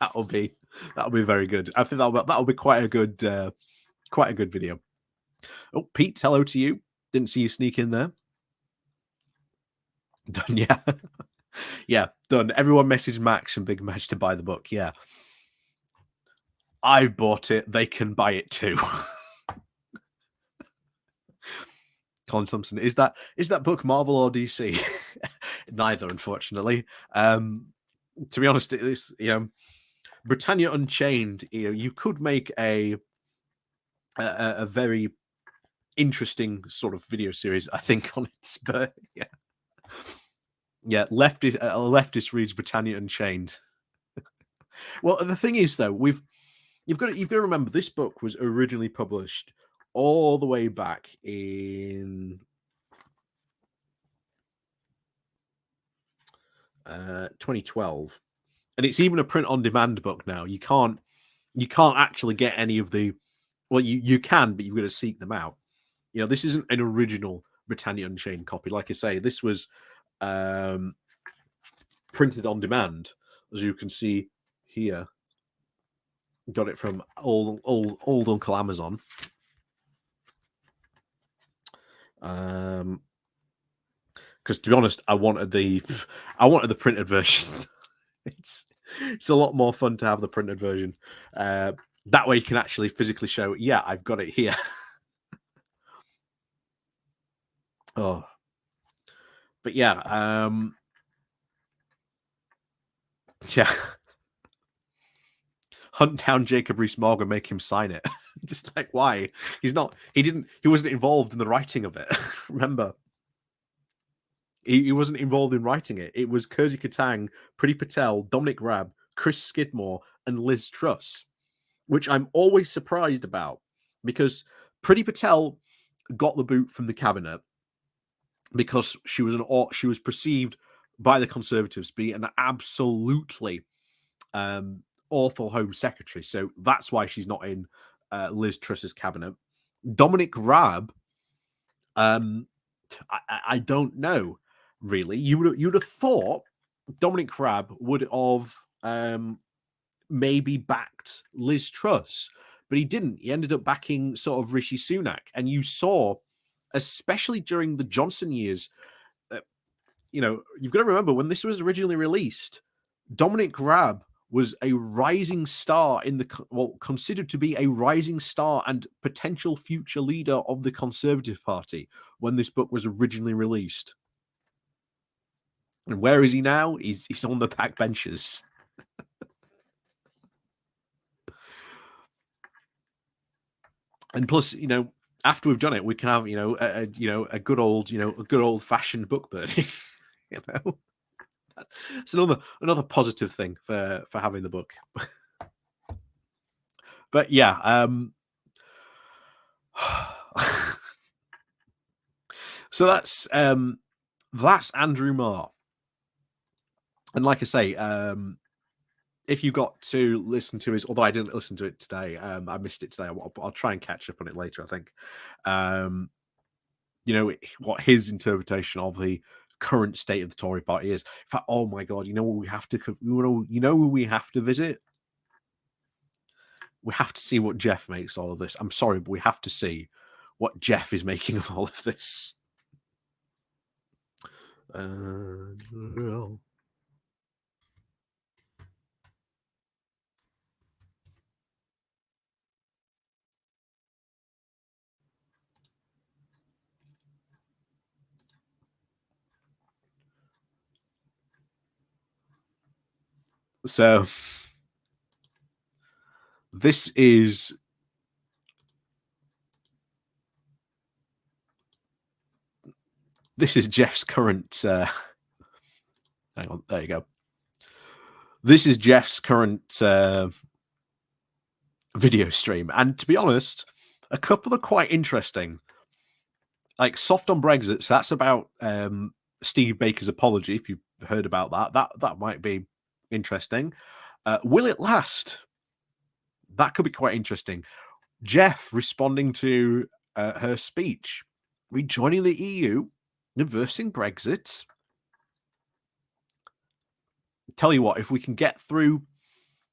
that'll be very good. I think that'll be quite a good video. Oh, Pete, hello to you. Didn't see you sneak in there. Done, yeah. Yeah, done. Everyone message Max and Big Match to buy the book. Yeah. I've bought it. They can buy it too. Colin Thompson, is that book Marvel or DC? Neither, unfortunately. To be honest, it's Britannia Unchained. You could make a very interesting sort of video series, I think, on it. But yeah, leftist reads Britannia Unchained. Well, the thing is, though, you've got to remember this book was originally published all the way back in 2012, and it's even a print-on-demand book now. You can't actually get any of the, well, you can, but you've got to seek them out. This isn't an original Britannia Unchained copy. Like I say, this was printed on demand, as you can see here. Got it from old Uncle Amazon. Because to be honest, I wanted the printed version. It's a lot more fun to have the printed version. That way you can actually physically show, yeah, I've got it here. Oh, but yeah, yeah. Hunt down Jacob Rees-Mogg and make him sign it. Just like, why? He wasn't involved in the writing of it. Remember, he wasn't involved in writing it. It was Kersey Katang, Priti Patel, Dominic Raab, Chris Skidmore, and Lis Truss, which I'm always surprised about, because Priti Patel got the boot from the cabinet because she was perceived by the Conservatives to be an absolutely awful Home Secretary. So that's why she's not in Lis Truss's cabinet. Dominic Raab, I don't know really. You'd have thought Dominic Raab would have maybe backed Lis Truss, but he didn't. He ended up backing sort of Rishi Sunak, and you saw, especially during the Johnson years, you've got to remember when this was originally released, Dominic Raab was a rising star considered to be a rising star and potential future leader of the Conservative Party when this book was originally released. And where is he now? He's on the back benches. And plus, after we've done it, we can have a good old fashioned book burning. It's another positive thing for having the book. But yeah, so that's Andrew Marr. And like I say, if you got to listen to his, although I didn't listen to it today, I missed it today. I'll try and catch up on it later, I think. What his interpretation of the current state of the Tory party is. In fact, oh my God, we have to, who we have to visit? We have to see what Jeff makes all of this. I'm sorry, but we have to see what Jeff is making of all of this. So this is Jeff's current. Hang on, there you go. This is Jeff's current video stream, and to be honest, a couple are quite interesting. Like Soft on Brexit, so that's about Steve Baker's apology. If you've heard about that might be interesting. Will it last? That could be quite interesting. Jeff responding to her speech, rejoining the EU, reversing Brexit. Tell you what, if we can get through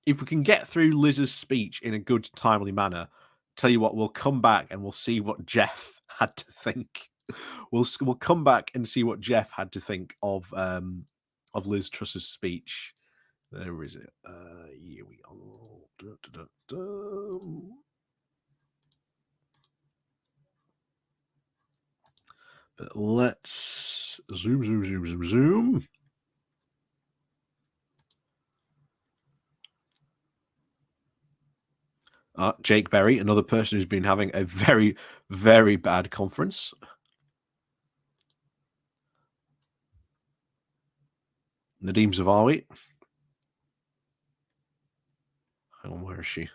Liz's speech in a good, timely manner, tell you what, we'll come back and we'll see what Jeff had to think. We'll come back and see what Jeff had to think of Liz Truss's speech. There is it. Here we are. But let's zoom. Jake Berry, another person who's been having a very, very bad conference. Nadine Zavawi. Hang on, where is she?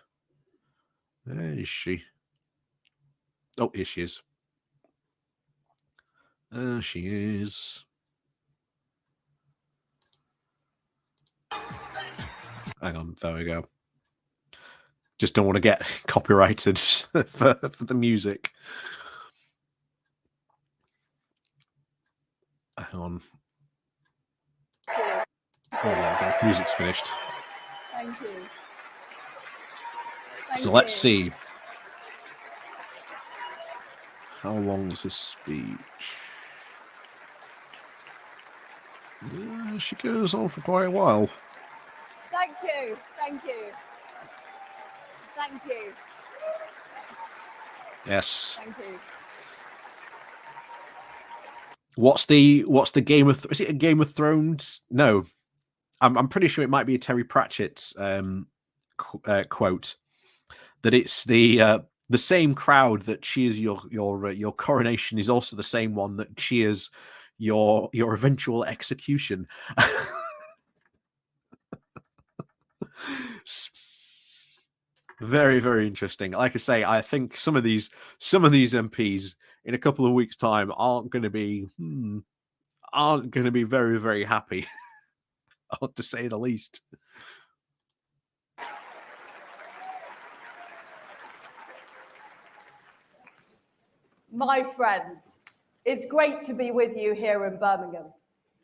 There is she. Oh, here she is. There she is. Hang on, there we go. Just don't want to get copyrighted for the music. Hang on. Oh, there we go. Music's finished. Thank you. So let's see. How long is this speech? Yeah, she goes on for quite a while. Thank you. Thank you. Thank you. Yes. Thank you. What's the Game of is it a Game of Thrones? No, I'm pretty sure it might be a Terry Pratchett quote that it's the same crowd that cheers your coronation is also the same one that cheers your eventual execution. Very, very interesting. Like I say, I think some of these MPs in a couple of weeks' time aren't going to be very, very happy, to say the least. My friends, it's great to be with you here in Birmingham.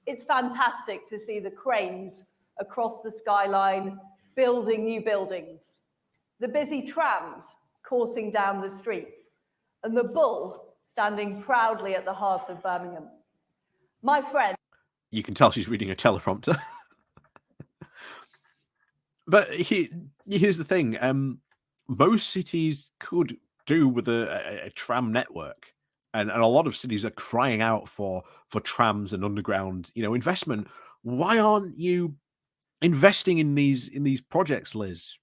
It's fantastic to see the cranes across the skyline building new buildings, the busy trams coursing down the streets, and the bull standing proudly at the heart of Birmingham. My friend. You can tell she's reading a teleprompter. But here's the thing. Most cities could do with a tram network. And a lot of cities are crying out for trams and underground, investment. Why aren't you investing in these projects, Liz?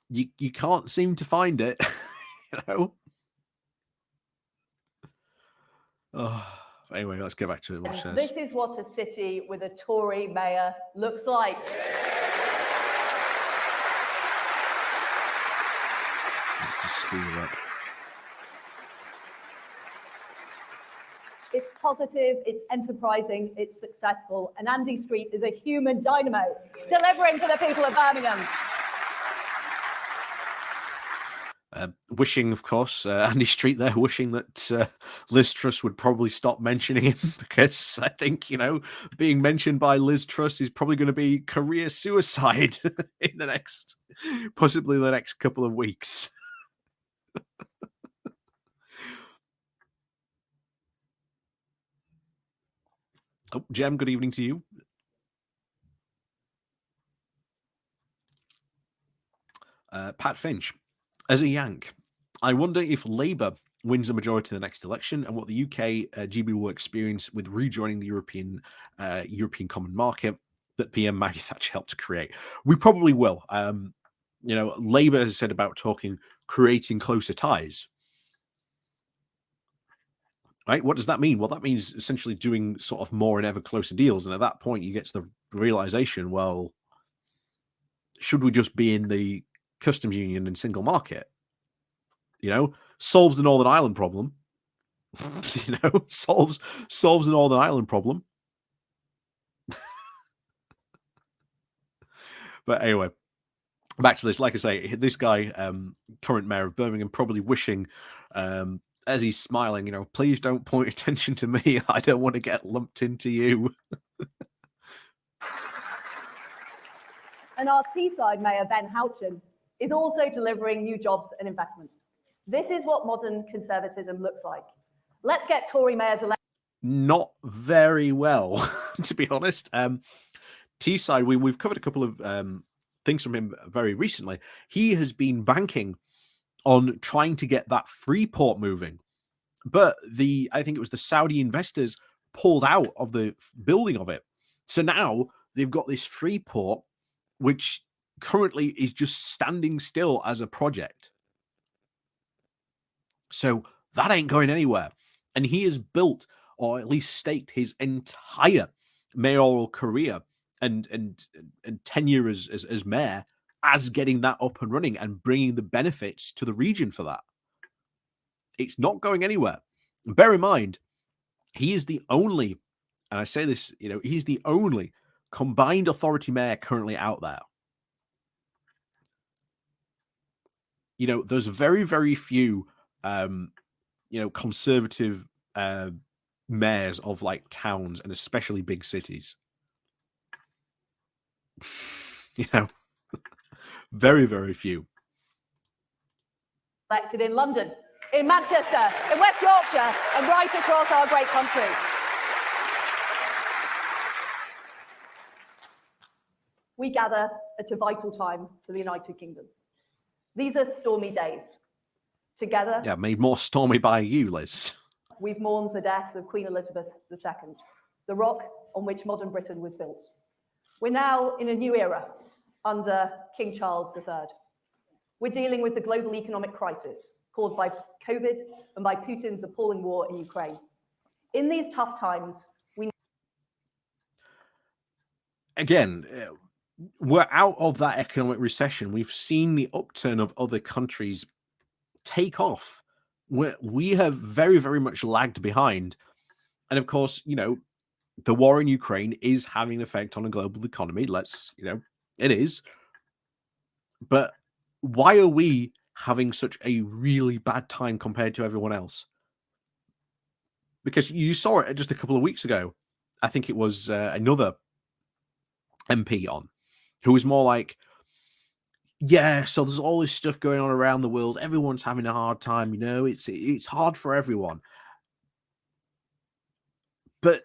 You can't seem to find it, Anyway, let's get back to what it says. This is what a city with a Tory mayor looks like. Let's just speed it up. It's positive, it's enterprising, it's successful, and Andy Street is a human dynamo, delivering for the people of Birmingham. Wishing, of course, Andy Street there, wishing that Lis Truss would probably stop mentioning him, because I think, being mentioned by Lis Truss is probably going to be career suicide in possibly the next couple of weeks. Oh, Jem, good evening to you. Pat Finch. As a Yank, I wonder if Labour wins a majority in the next election, and what the UK GB will experience with rejoining the European Common Market that PM Maggie Thatcher helped to create. We probably will. Labour has said about creating closer ties. Right? What does that mean? Well, that means essentially doing sort of more and ever closer deals. And at that point, you get to the realization, well, should we just be in the customs union and single market? Solves the Northern Ireland problem. Solves the Northern Ireland problem. But anyway, back to this. Like I say, this guy, current mayor of Birmingham, probably wishing, as he's smiling, please don't point attention to me. I don't want to get lumped into you. And our Teesside Mayor, Ben Houchin, is also delivering new jobs and investment. This is what modern conservatism looks like. Let's get Tory mayors elected. Not very well, to be honest. Teesside, we've covered a couple of things from him very recently. He has been banking on trying to get that Freeport moving, but I think it was the Saudi investors pulled out of the building of it. So now they've got this Freeport, which currently is just standing still as a project. So that ain't going anywhere. And he has built, or at least staked, his entire mayoral career and tenure as mayor as getting that up and running and bringing the benefits to the region for that. It's not going anywhere. And bear in mind, he is the only, and I say this, he's the only combined authority mayor currently out there. There's very, very few, conservative mayors of like towns and especially big cities. Very, very few. Elected in London, in Manchester, in West Yorkshire, and right across our great country. We gather at a vital time for the United Kingdom. These are stormy days. Together, made more stormy by you, Liz. We've mourned the death of Queen Elizabeth II, the rock on which modern Britain was built. We're now in a new era under King Charles III. We're dealing with the global economic crisis caused by COVID and by Putin's appalling war in Ukraine. In these tough times, we're out of that economic recession. We've seen the upturn of other countries take off. We have very, very much lagged behind. And of course, the war in Ukraine is having an effect on a global economy. It is. But why are we having such a really bad time compared to everyone else? Because you saw it just a couple of weeks ago. I think it was another MP on who was more like, so there's all this stuff going on around the world. Everyone's having a hard time, it's hard for everyone. But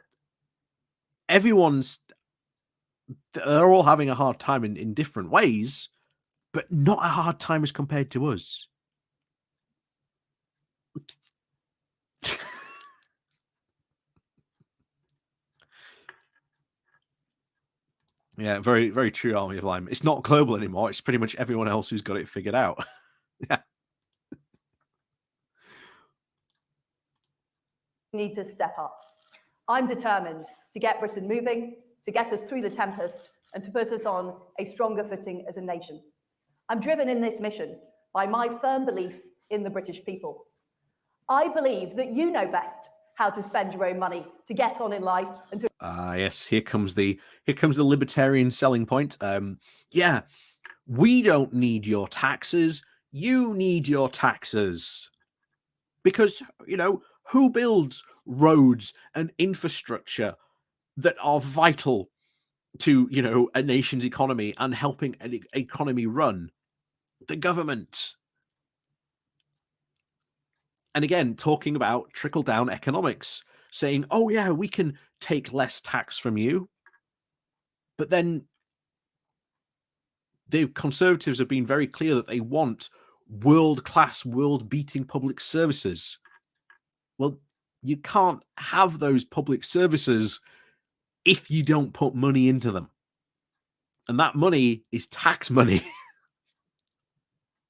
they're all having a hard time in different ways, but not a hard time as compared to us. Yeah, very, very true, Army of Lime. It's not global anymore. It's pretty much everyone else who's got it figured out. Yeah. Need to step up. I'm determined to get Britain moving, to get us through the tempest, and to put us on a stronger footing as a nation. I'm driven in this mission by my firm belief in the British people. I believe that you know best how to spend your own money to get on in life and to yes, here comes the libertarian selling point. We don't need your taxes. You need your taxes. Because, who builds roads and infrastructure that are vital to, a nation's economy and helping an economy run? The government. And again, talking about trickle-down economics, saying, we can take less tax from you. But then the Conservatives have been very clear that they want world-class, world-beating public services. Well, you can't have those public services if you don't put money into them. And that money is tax money.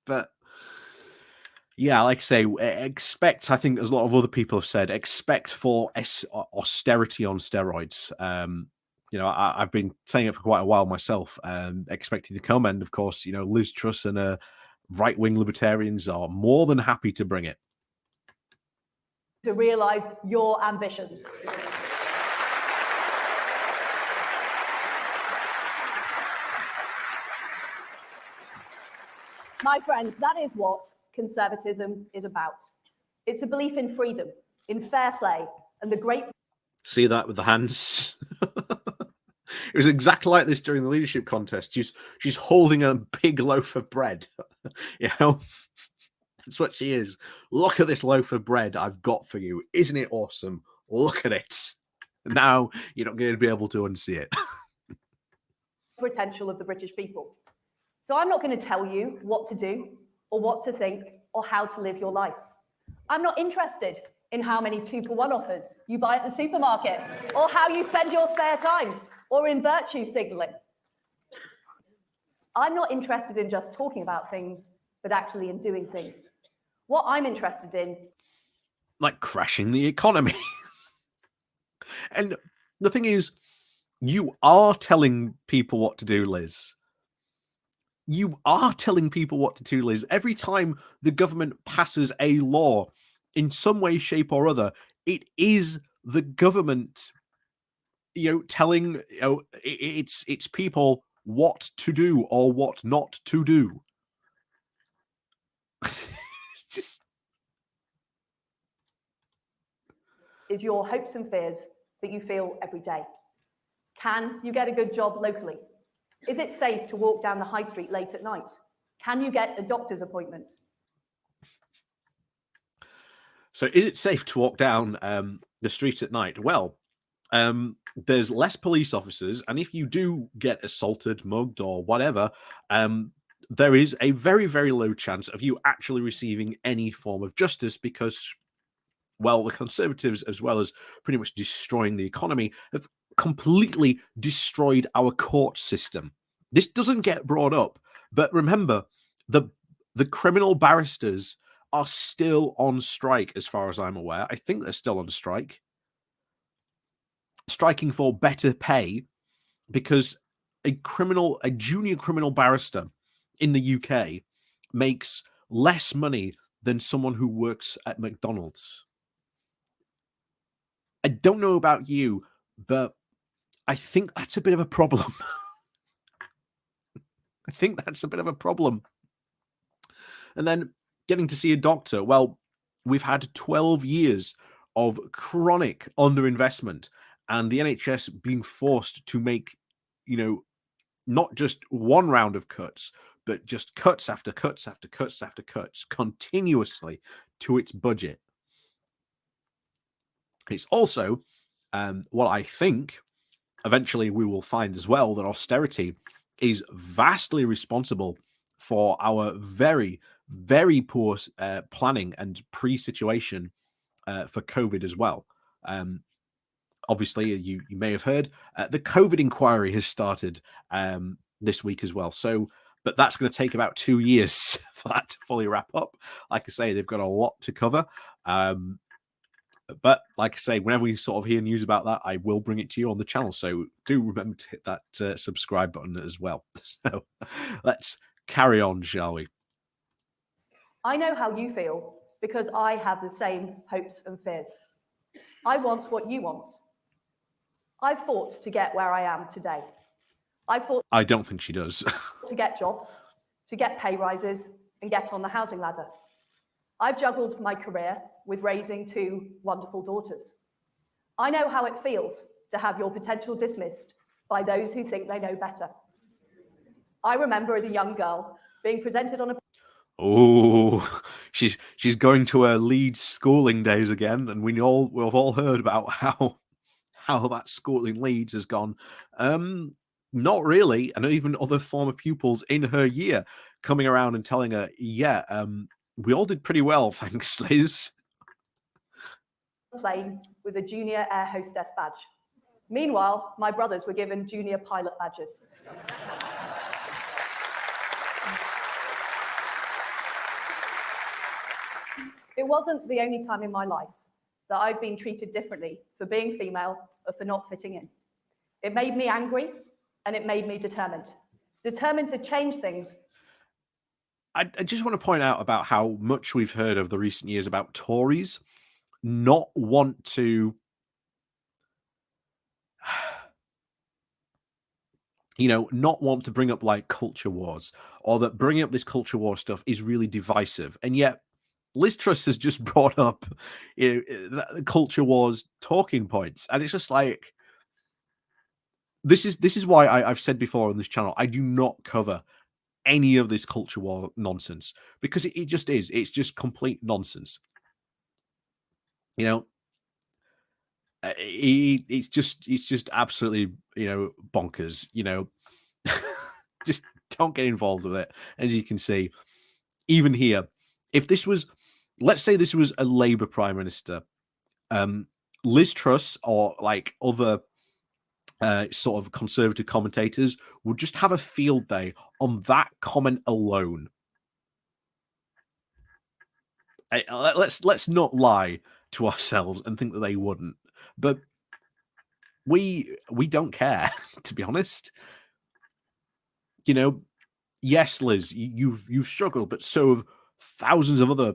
But yeah, like I say, expect, I think as a lot of other people have said, expect for austerity on steroids. I've been saying it for quite a while myself, expecting to come. And of course, Lis Truss and right-wing libertarians are more than happy to bring it. To realise your ambitions. My friends, that is what conservatism is about. It's a belief in freedom, in fair play, and the great... See that with the hands? It was exactly like this during the leadership contest. She's holding a big loaf of bread. That's what she is. Look at this loaf of bread I've got for you. Isn't it awesome? Look at it. Now you're not going to be able to unsee it. Potential of the British people. So I'm not going to tell you what to do or what to think or how to live your life. I'm not interested in how many 2-for-1 offers you buy at the supermarket or how you spend your spare time or in virtue signaling. I'm not interested in just talking about things, but actually in doing things. What I'm interested in... like crashing the economy. And the thing is, you are telling people what to do, Liz. You are telling people what to do, Liz. Every time the government passes a law in some way, shape, or other, it is the government, telling its people what to do or what not to do. Just is your hopes and fears that you feel every day. Can you get a good job locally? Is it safe to walk down the high street late at night? Can you get a doctor's appointment? So is it safe to walk down the street at night? Well, there's less police officers, and if you do get assaulted, mugged, or whatever, there is a very, very low chance of you actually receiving any form of justice because, well, the Conservatives, as well as pretty much destroying the economy, have completely destroyed our court system. This doesn't get brought up, but remember, the criminal barristers are still on strike, as far as I'm aware. I think they're still on strike, striking for better pay, because a junior criminal barrister in the UK makes less money than someone who works at McDonald's. I don't know about you, but I think that's a bit of a problem. I think that's a bit of a problem. And then getting to see a doctor. Well, we've had 12 years of chronic underinvestment and the NHS being forced to make, not just one round of cuts, but just cuts after cuts after cuts after cuts continuously to its budget. It's also what I think eventually we will find as well, that austerity is vastly responsible for our very, very poor planning and pre-situation for COVID as well. Obviously, you may have heard the COVID inquiry has started this week as well. So, but that's going to take about 2 years for that to fully wrap up. Like I say, they've got a lot to cover. But like I say, whenever we sort of hear news about that, I will bring it to you on the channel. So do remember to hit that subscribe button as well. So let's carry on, shall we? I know how you feel because I have the same hopes and fears. I want what you want. I've fought to get where I am today. I don't think she does. To get jobs, to get pay rises, and get on the housing ladder. I've juggled my career with raising 2 wonderful daughters. I know how it feels to have your potential dismissed by those who think they know better. I remember as a young girl being presented on a... Oh, she's going to her Leeds schooling days again, and we've all heard about how that school in Leeds has gone. Not really, and even other former pupils in her year coming around and telling her, yeah, we all did pretty well, thanks, Liz. plane with a junior air hostess badge. Meanwhile, my brothers were given junior pilot badges. It wasn't the only time in my life that I've been treated differently for being female or for not fitting in. It made me angry, and it made me determined to change things. I just want to point out about how much we've heard over the recent years about Tories not want to, not want to bring up like culture wars, or that bringing up this culture war stuff is really divisive. And yet Lis Truss has just brought up the culture wars talking points. And it's just like, this is why I've said before on this channel, I do not cover any of this culture war nonsense, because it just is. It's just complete nonsense. It's just absolutely, bonkers. Just don't get involved with it. As you can see, even here, if this was, let's say this was a Labour Prime Minister, Lis Truss or like other sort of conservative commentators would just have a field day on that comment alone. Let's not lie to ourselves and think that they wouldn't. But we don't care, to be honest. Yes, Liz, you've struggled, but so have thousands of other,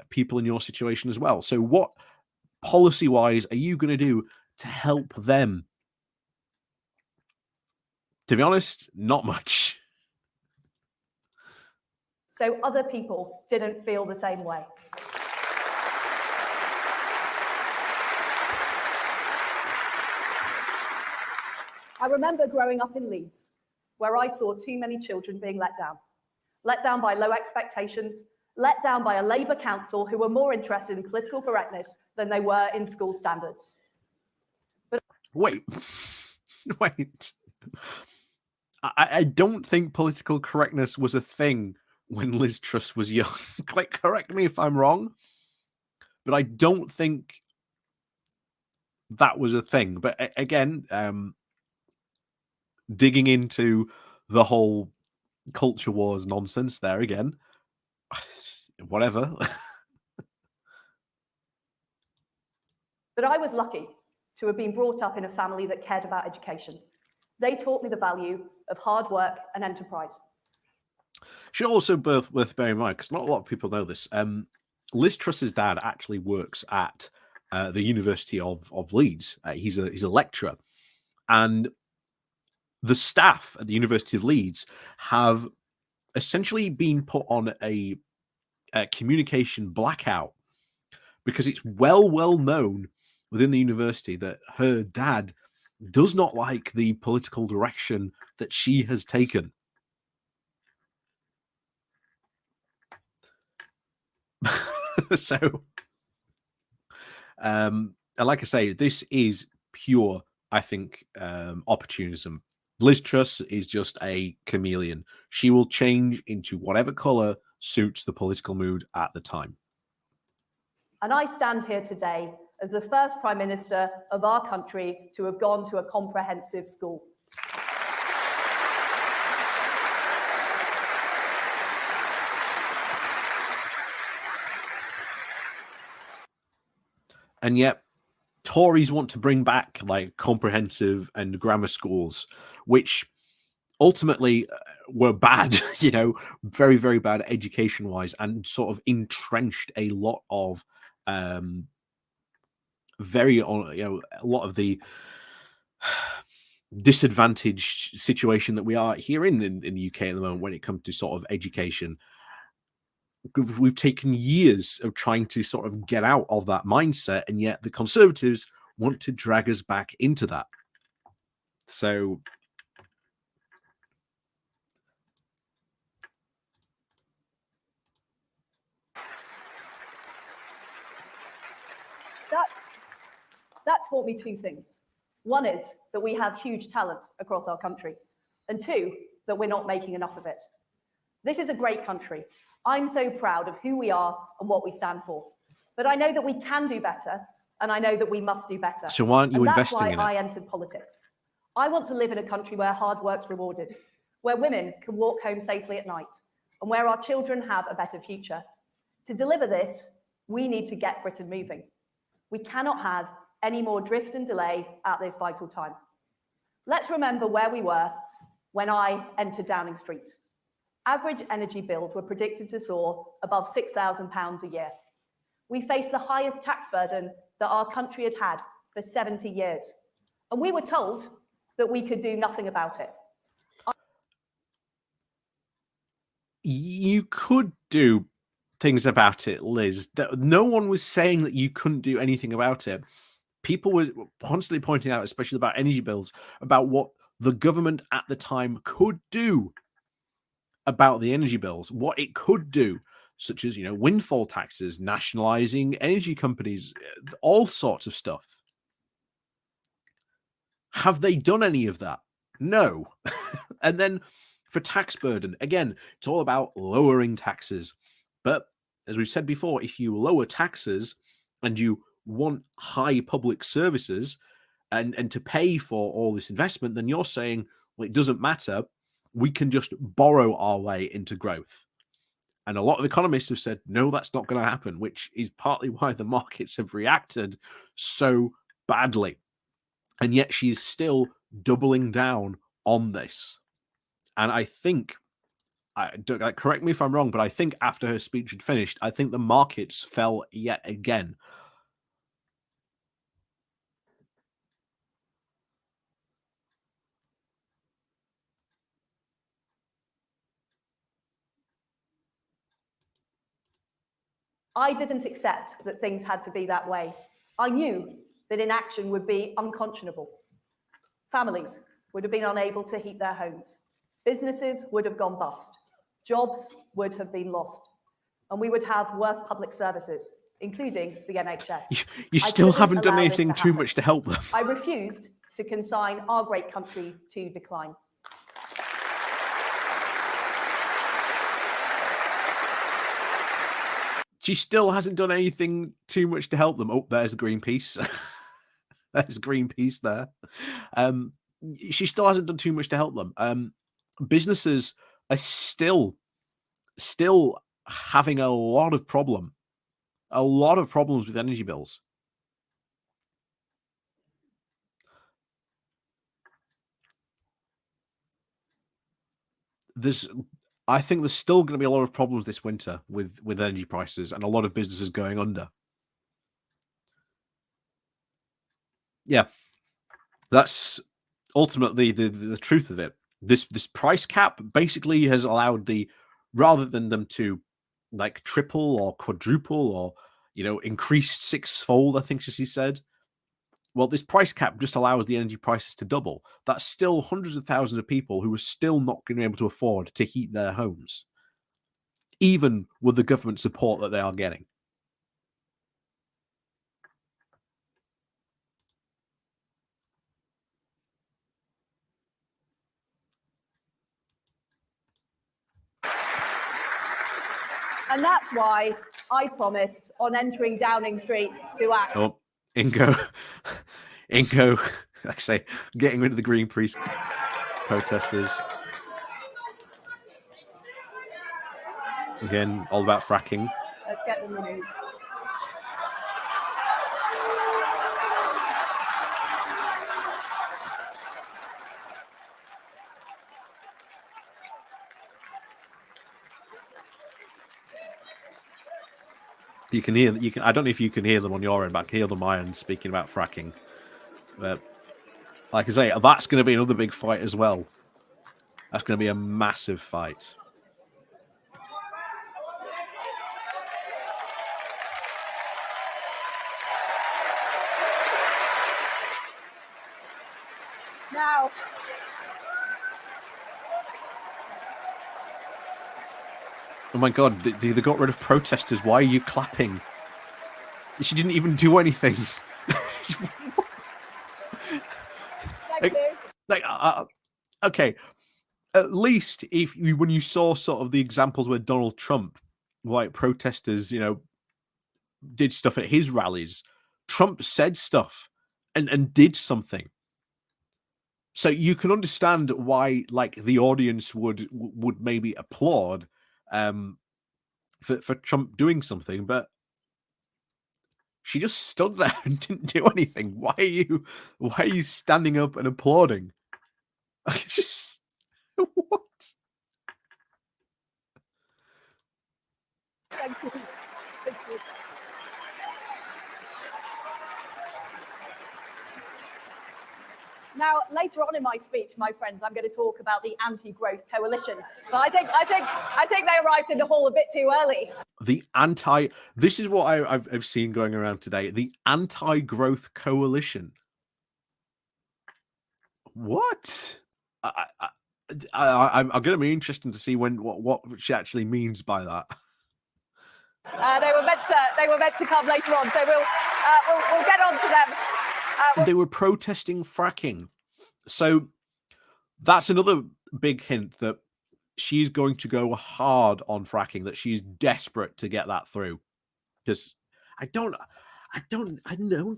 people in your situation as well. So what policy-wise are you going to do to help them? To be honest, not much. So other people didn't feel the same way. I remember growing up in Leeds, where I saw too many children being let down by low expectations, let down by a Labour council who were more interested in political correctness than they were in school standards. But wait. I don't think political correctness was a thing when Lis Truss was young. Like, correct me if I'm wrong, but I don't think that was a thing. But again, digging into the whole culture wars nonsense there again, whatever. But I was lucky to have been brought up in a family that cared about education. They taught me the value of hard work and enterprise. Should also worth bearing in mind, because not a lot of people know this, Lis Truss's dad actually works at the University of Leeds. He's a lecturer, and the staff at the University of Leeds have essentially been put on a communication blackout, because it's well known within the university that her dad does not like the political direction that she has taken. So, and like I say, this is pure, I think, opportunism. Lis Truss is just a chameleon. She will change into whatever color suits the political mood at the time. And I stand here today as the first Prime Minister of our country to have gone to a comprehensive school. And yet, Tories want to bring back like comprehensive and grammar schools, which ultimately were bad, very, very bad education-wise, and sort of entrenched a lot of a lot of the disadvantaged situation that we are here in the UK at the moment when it comes to sort of education. We've taken years of trying to sort of get out of that mindset, and yet the Conservatives want to drag us back into that. So that taught me two things. One is that we have huge talent across our country, and two, that we're not making enough of it. This is a great country. I'm so proud of who we are and what we stand for. But I know that we can do better, and I know that we must do better. So why aren't you and investing that's in why it? I entered politics. I want to live in a country where hard work's rewarded, where women can walk home safely at night, and where our children have a better future. To deliver this, we need to get Britain moving. We cannot have any more drift and delay at this vital time. Let's remember where we were when I entered Downing Street. Average energy bills were predicted to soar above £6,000 a year. We faced the highest tax burden that our country had had for 70 years. And we were told that we could do nothing about it. You could do things about it, Liz. No one was saying that you couldn't do anything about it. People were constantly pointing out, especially about energy bills, about what the government at the time could do about the energy bills, what it could do, such as, windfall taxes, nationalizing energy companies, all sorts of stuff. Have they done any of that? No. And then for tax burden, again, it's all about lowering taxes. But as we've said before, if you lower taxes and you want high public services and to pay for all this investment, then you're saying, well, it doesn't matter. We can just borrow our way into growth. And a lot of economists have said, no, that's not going to happen, which is partly why the markets have reacted so badly. And yet she's still doubling down on this. And I think, correct me if I'm wrong, but I think after her speech had finished, I think the markets fell yet again. I didn't accept that things had to be that way. I knew that inaction would be unconscionable. Families would have been unable to heat their homes. Businesses would have gone bust. Jobs would have been lost. And we would have worse public services, including the NHS. You still haven't done allow this anything to too happen. much to help them. I refused to consign our great country to decline. She still hasn't done anything too much to help them. Oh, there's Greenpeace. There's Greenpeace there. She still hasn't done too much to help them. Businesses are still having a lot of problems with energy bills. I think there's still going to be a lot of problems this winter with energy prices and a lot of businesses going under. Yeah, that's ultimately the truth of it. This price cap basically has allowed rather than them to like triple or quadruple or increase sixfold, I think she said. Well, this price cap just allows the energy prices to double. That's still hundreds of thousands of people who are still not going to be able to afford to heat their homes, even with the government support that they are getting. And that's why I promised on entering Downing Street to act. Oh, Ingo, like I say, getting rid of the Greenpeace protesters. Again, all about fracking. Let's get them removed. You can hear. I don't know if you can hear them on your end, but I can hear them on my end speaking about fracking. But like I say, that's going to be another big fight as well. That's going to be a massive fight. Now, oh my God, they got rid of protesters. Why are you clapping? She didn't even do anything. Okay. At least when you saw sort of the examples where Donald Trump, like protesters, did stuff at his rallies. Trump said stuff and did something. So you can understand why, like, the audience would maybe applaud for Trump doing something, but she just stood there and didn't do anything. Why are you standing up and applauding? Just what? Thank you. Thank you. Now, later on in my speech, my friends, I'm going to talk about the anti-growth coalition. But I think they arrived in the hall a bit too early. This is what I've seen going around today. The anti-growth coalition. What? I'm going to be interested to see what she actually means by that. They were meant to come later on, so we'll get on to them. They were protesting fracking. So that's another big hint that she's going to go hard on fracking, that she's desperate to get that through. Because I don't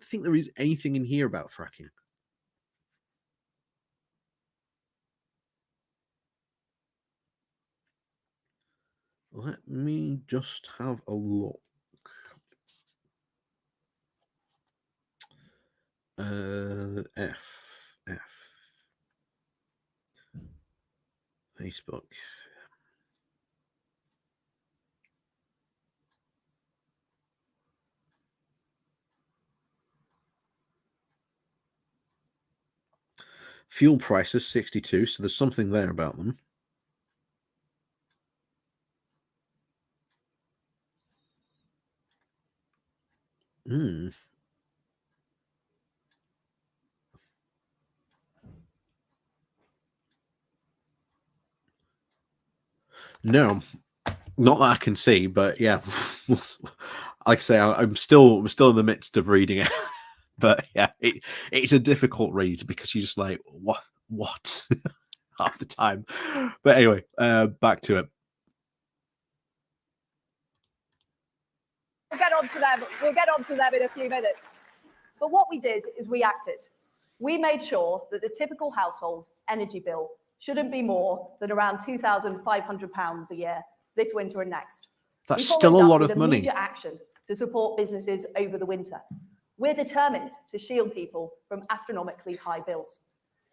think there is anything in here about fracking. Let me just have a look. Facebook. Fuel prices 62, so there's something there about them. No, not that I can see, but yeah, like I say, I'm still in the midst of reading it. But yeah, it's a difficult read because you're just like, what half the time. But anyway, back to it. We'll get on to them in a few minutes. But what we did is we acted. We made sure that the typical household energy bill shouldn't be more than around £2,500 a year this winter and next. That's still a lot of money. Immediate action to support businesses over the winter. We're determined to shield people from astronomically high bills.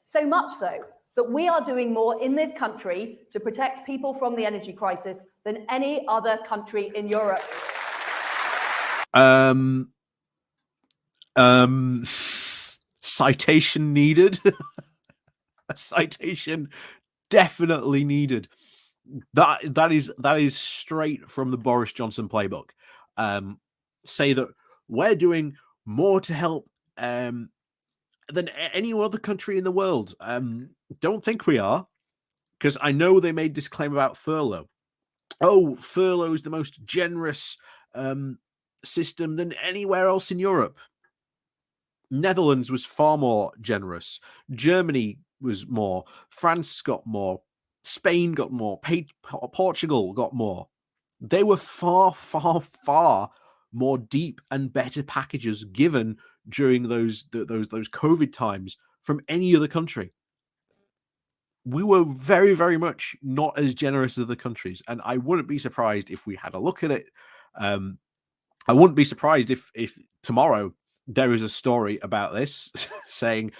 So much so that we are doing more in this country to protect people from the energy crisis than any other country in Europe. Citation needed. A citation definitely needed. That is straight from the Boris Johnson playbook. Say that we're doing more to help than any other country in the world. Don't think we are, because I know they made this claim about furlough. Oh, furlough is the most generous system than anywhere else in Europe. Netherlands was far more generous. Germany was more. France got more. Spain got more. Portugal got more. They were far, far, far more deep and better packages given during those COVID times from any other country. We were very, very much not as generous as other countries, and I wouldn't be surprised if we had a look at it. I wouldn't be surprised if tomorrow there is a story about this saying,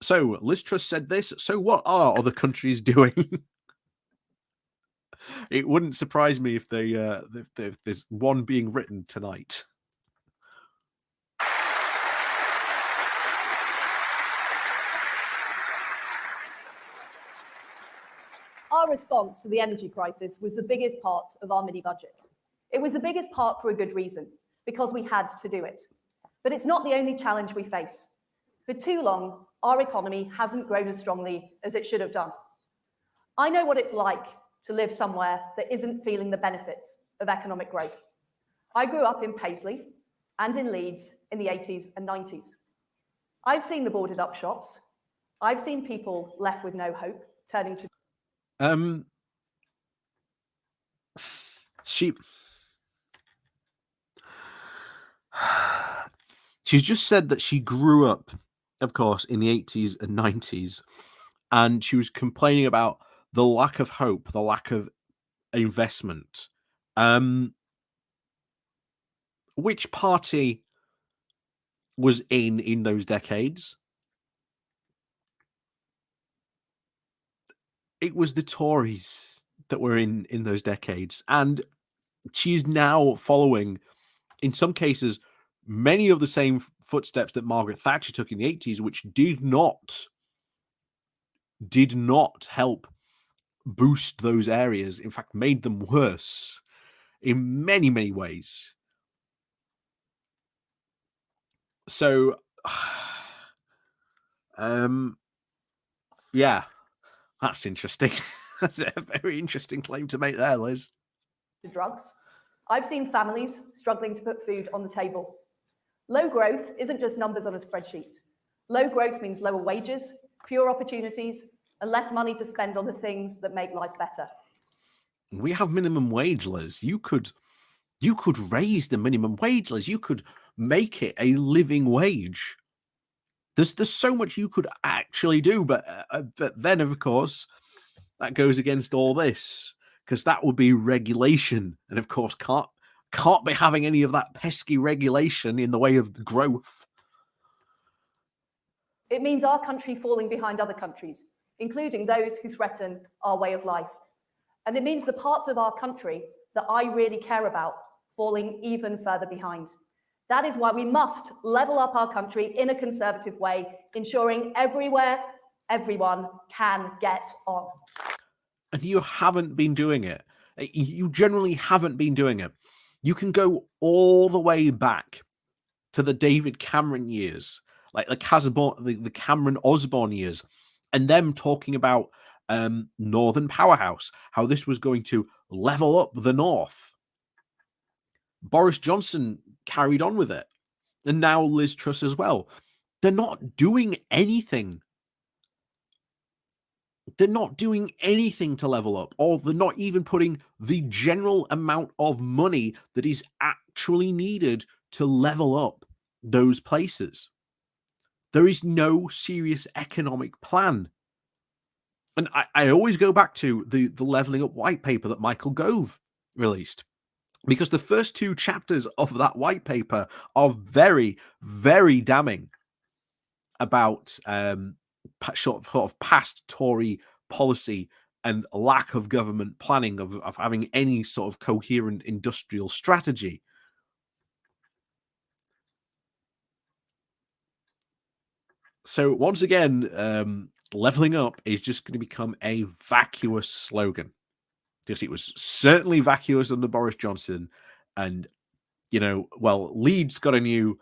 so Lis Truss said this, so what are other countries doing? It wouldn't surprise me if if there's one being written tonight. Our response to the energy crisis was the biggest part of our mini budget. It was the biggest part for a good reason, because we had to do it. But it's not the only challenge we face. For too long, our economy hasn't grown as strongly as it should have done. I know what it's like to live somewhere that isn't feeling the benefits of economic growth. I grew up in Paisley and in Leeds in the 80s and 90s. I've seen the boarded up shops. I've seen people left with no hope turning to... She She's just said that she grew up, of course, in the 80s and 90s, and she was complaining about the lack of hope, the lack of investment. Which party was in those decades? It was the Tories that were in those decades, and she's now following, in some cases, many of the same footsteps that Margaret Thatcher took in the 80s, which did not help boost those areas. In fact, made them worse in many, many ways. So, yeah, that's interesting. That's a very interesting claim to make there, Liz. Drugs. I've seen families struggling to put food on the table. Low growth isn't just numbers on a spreadsheet. Low growth means lower wages, fewer opportunities, and less money to spend on the things that make life better. We have minimum wage, Liz. You could raise the minimum wage, Liz. You could make it a living wage. There's so much you could actually do, but then, of course, that goes against all this, because that would be regulation, and of course can't be having any of that pesky regulation in the way of growth. It means our country falling behind other countries, including those who threaten our way of life. And it means the parts of our country that I really care about falling even further behind. That is why we must level up our country in a conservative way, ensuring everywhere, everyone can get on. And you haven't been doing it. You generally haven't been doing it. You can go all the way back to the David Cameron years, like the Cameron Osborne years, and them talking about Northern Powerhouse, how this was going to level up the North. Boris Johnson carried on with it, and now Lis Truss as well. They're not doing anything. They're not doing anything to level up, or they're not even putting the general amount of money that is actually needed to level up those places. There is no serious economic plan. And I always go back to the levelling up white paper that Michael Gove released, because the first two chapters of that white paper are very, very damning about sort of past Tory policy and lack of government planning of having any sort of coherent industrial strategy. So once again, levelling up is just going to become a vacuous slogan, because it was certainly vacuous under Boris Johnson, and Leeds got a new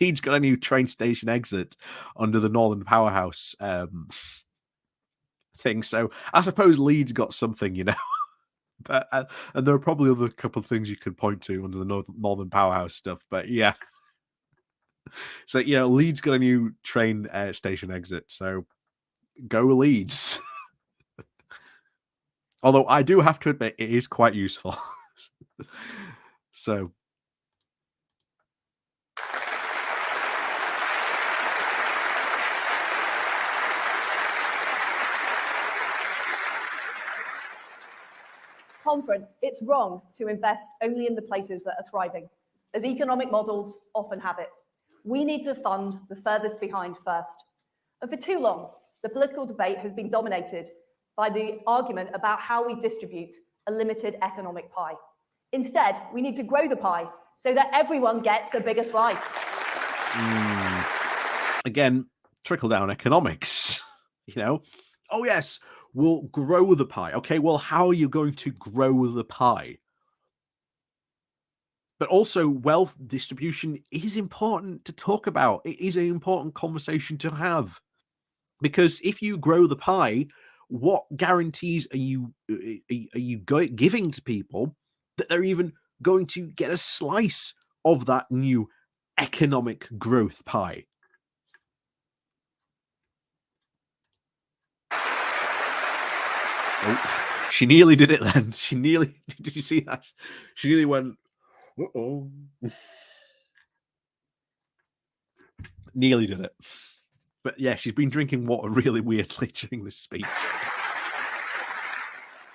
Leeds got a new train station exit under the Northern Powerhouse thing. So I suppose Leeds got something, but and there are probably other couple of things you could point to under the Northern Powerhouse stuff. But yeah, so Leeds got a new train station exit. So go Leeds. Although I do have to admit, it is quite useful. So. Conference, it's wrong to invest only in the places that are thriving, as economic models often have it. We need to fund the furthest behind first. And for too long, the political debate has been dominated by the argument about how we distribute a limited economic pie. Instead, we need to grow the pie so that everyone gets a bigger slice. Again, trickle-down economics, Oh, yes, we'll grow the pie. Okay, well, how are you going to grow the pie? But also, wealth distribution is important to talk about. It is an important conversation to have. Because if you grow the pie, what guarantees are you giving to people that they're even going to get a slice of that new economic growth pie? Oh, she nearly did it then. Did you see that? She nearly went, uh-oh. Nearly did it. But yeah, she's been drinking water really weirdly during this speech.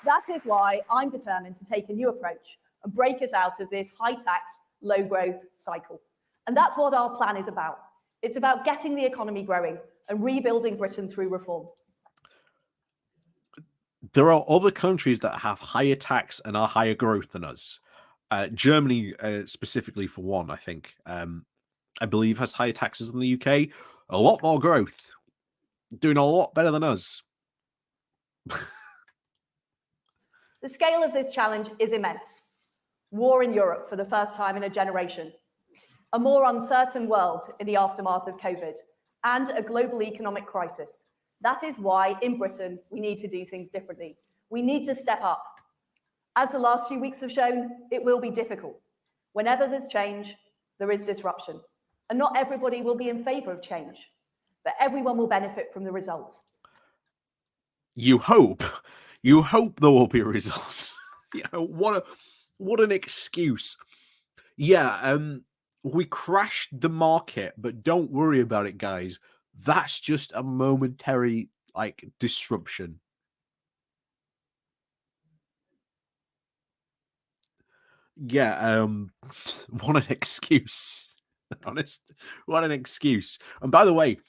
That is why I'm determined to take a new approach and break us out of this high-tax, low-growth cycle. And that's what our plan is about. It's about getting the economy growing and rebuilding Britain through reform. There are other countries that have higher tax and are higher growth than us. Germany, specifically for one, I think, I believe has higher taxes than the UK, a lot more growth, doing a lot better than us. The scale of this challenge is immense. War in Europe for the first time in a generation, a more uncertain world in the aftermath of COVID, and a global economic crisis. That is why, in Britain, we need to do things differently. We need to step up. As the last few weeks have shown, it will be difficult. Whenever there's change, there is disruption. And not everybody will be in favour of change, but everyone will benefit from the results. You hope there will be a result. You know, what an excuse. Yeah, we crashed the market, but don't worry about it, guys. That's just a momentary disruption. Yeah, what an excuse. Honest, what an excuse. And by the way,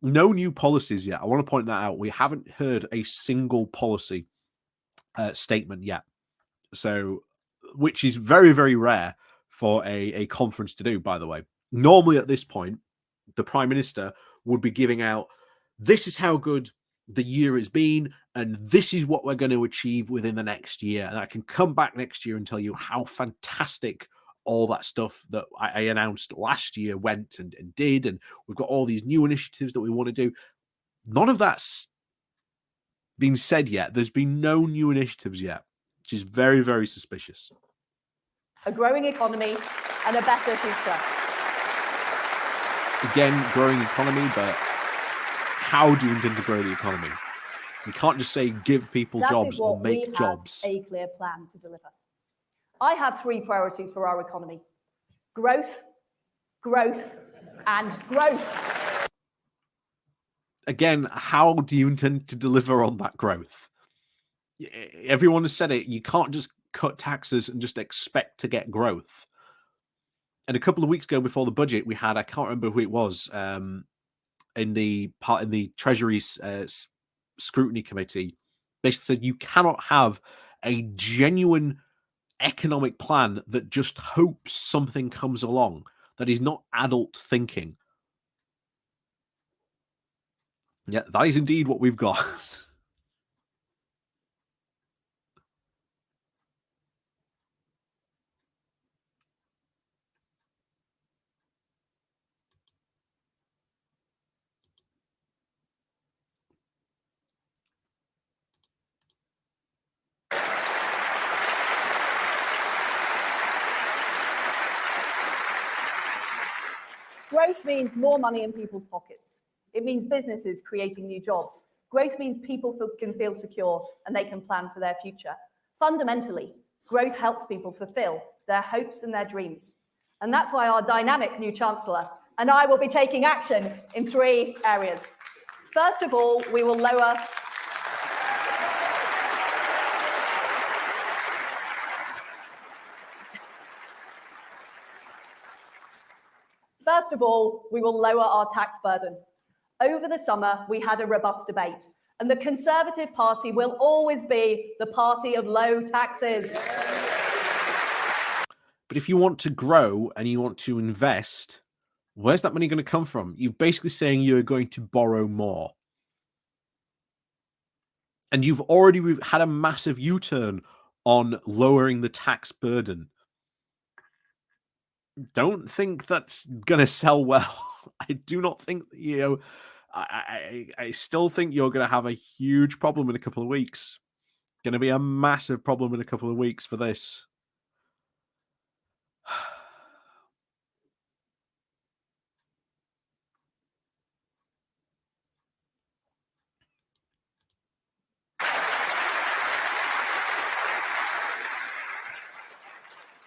no new policies yet. I want to point that out. We haven't heard a single policy statement yet. So, which is very, very rare for a conference to do, by the way. Normally at this point, the Prime Minister would be giving out, this is how good the year has been, and this is what we're going to achieve within the next year. And I can come back next year and tell you how fantastic all that stuff that I announced last year went and did. And we've got all these new initiatives that we want to do. None of that's been said yet. There's been no new initiatives yet, which is very, very suspicious. A growing economy and a better future. Again, growing economy, but how do you intend to grow the economy? You can't just say give people jobs or make jobs. We have a clear plan to deliver. I have 3 priorities for our economy: growth, growth, and growth. Again, how do you intend to deliver on that growth? Everyone has said it. You can't just cut taxes and just expect to get growth. And a couple of weeks ago, before the budget, we had, I can't remember who it was, in the Treasury's scrutiny committee, basically said you cannot have a genuine economic plan that just hopes something comes along. That is not adult thinking. Yeah, that is indeed what we've got. Growth means more money in people's pockets. It means businesses creating new jobs. Growth means people can feel secure and they can plan for their future. Fundamentally, growth helps people fulfill their hopes and their dreams. And that's why our dynamic new Chancellor and I will be taking action in 3 areas. First of all, we will lower our tax burden. Over the summer, we had a robust debate, and the Conservative Party will always be the party of low taxes. But if you want to grow and you want to invest, where's that money going to come from? You're basically saying you're going to borrow more. And you've already had a massive U-turn on lowering the tax burden. Don't think that's going to sell well. I do not think, I still think you're going to have a huge problem in a couple of weeks. Going to be a massive problem in a couple of weeks for this.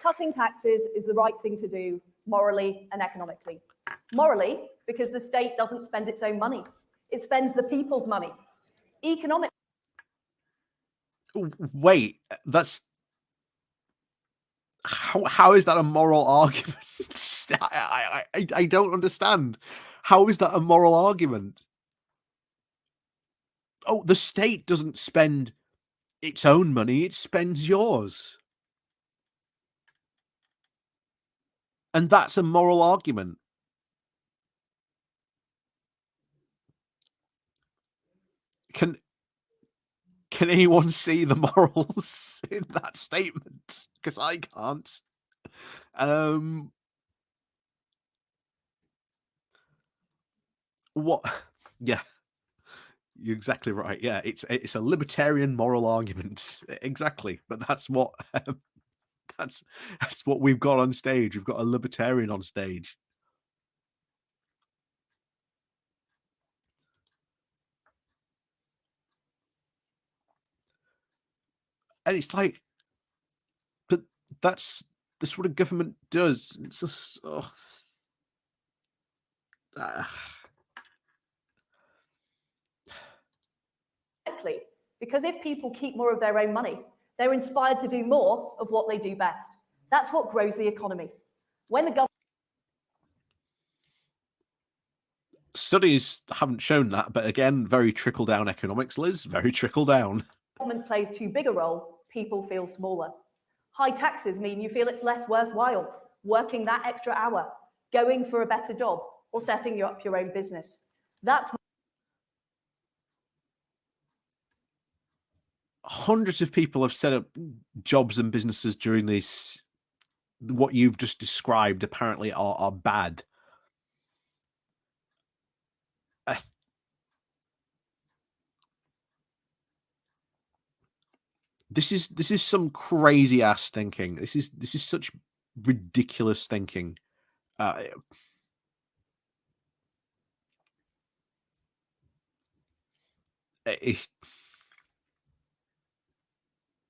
Cutting taxes is the right thing to do morally and economically. Morally, because the state doesn't spend its own money. It spends the people's money. Economic. Wait, that's how is that a moral argument? I don't understand. How is that a moral argument? Oh, the state doesn't spend its own money, it spends yours. And that's a moral argument. Can anyone see the morals in that statement? Because I can't. What? Yeah, you're exactly right. Yeah, it's a libertarian moral argument. Exactly, but that's what that's what we've got on stage. We've got a libertarian on stage. And it's like, but that's what a government does. It's just, Because if people keep more of their own money, they're inspired to do more of what they do best. That's what grows the economy. When the government. Studies haven't shown that, but again, very trickle-down economics, Liz. Very trickle-down. Government plays too big a role, people feel smaller. High taxes mean you feel it's less worthwhile working that extra hour, going for a better job, or setting up your own business. That's hundreds of people have set up jobs and businesses during this. What you've just described apparently are bad. This is some crazy ass thinking. This is such ridiculous thinking.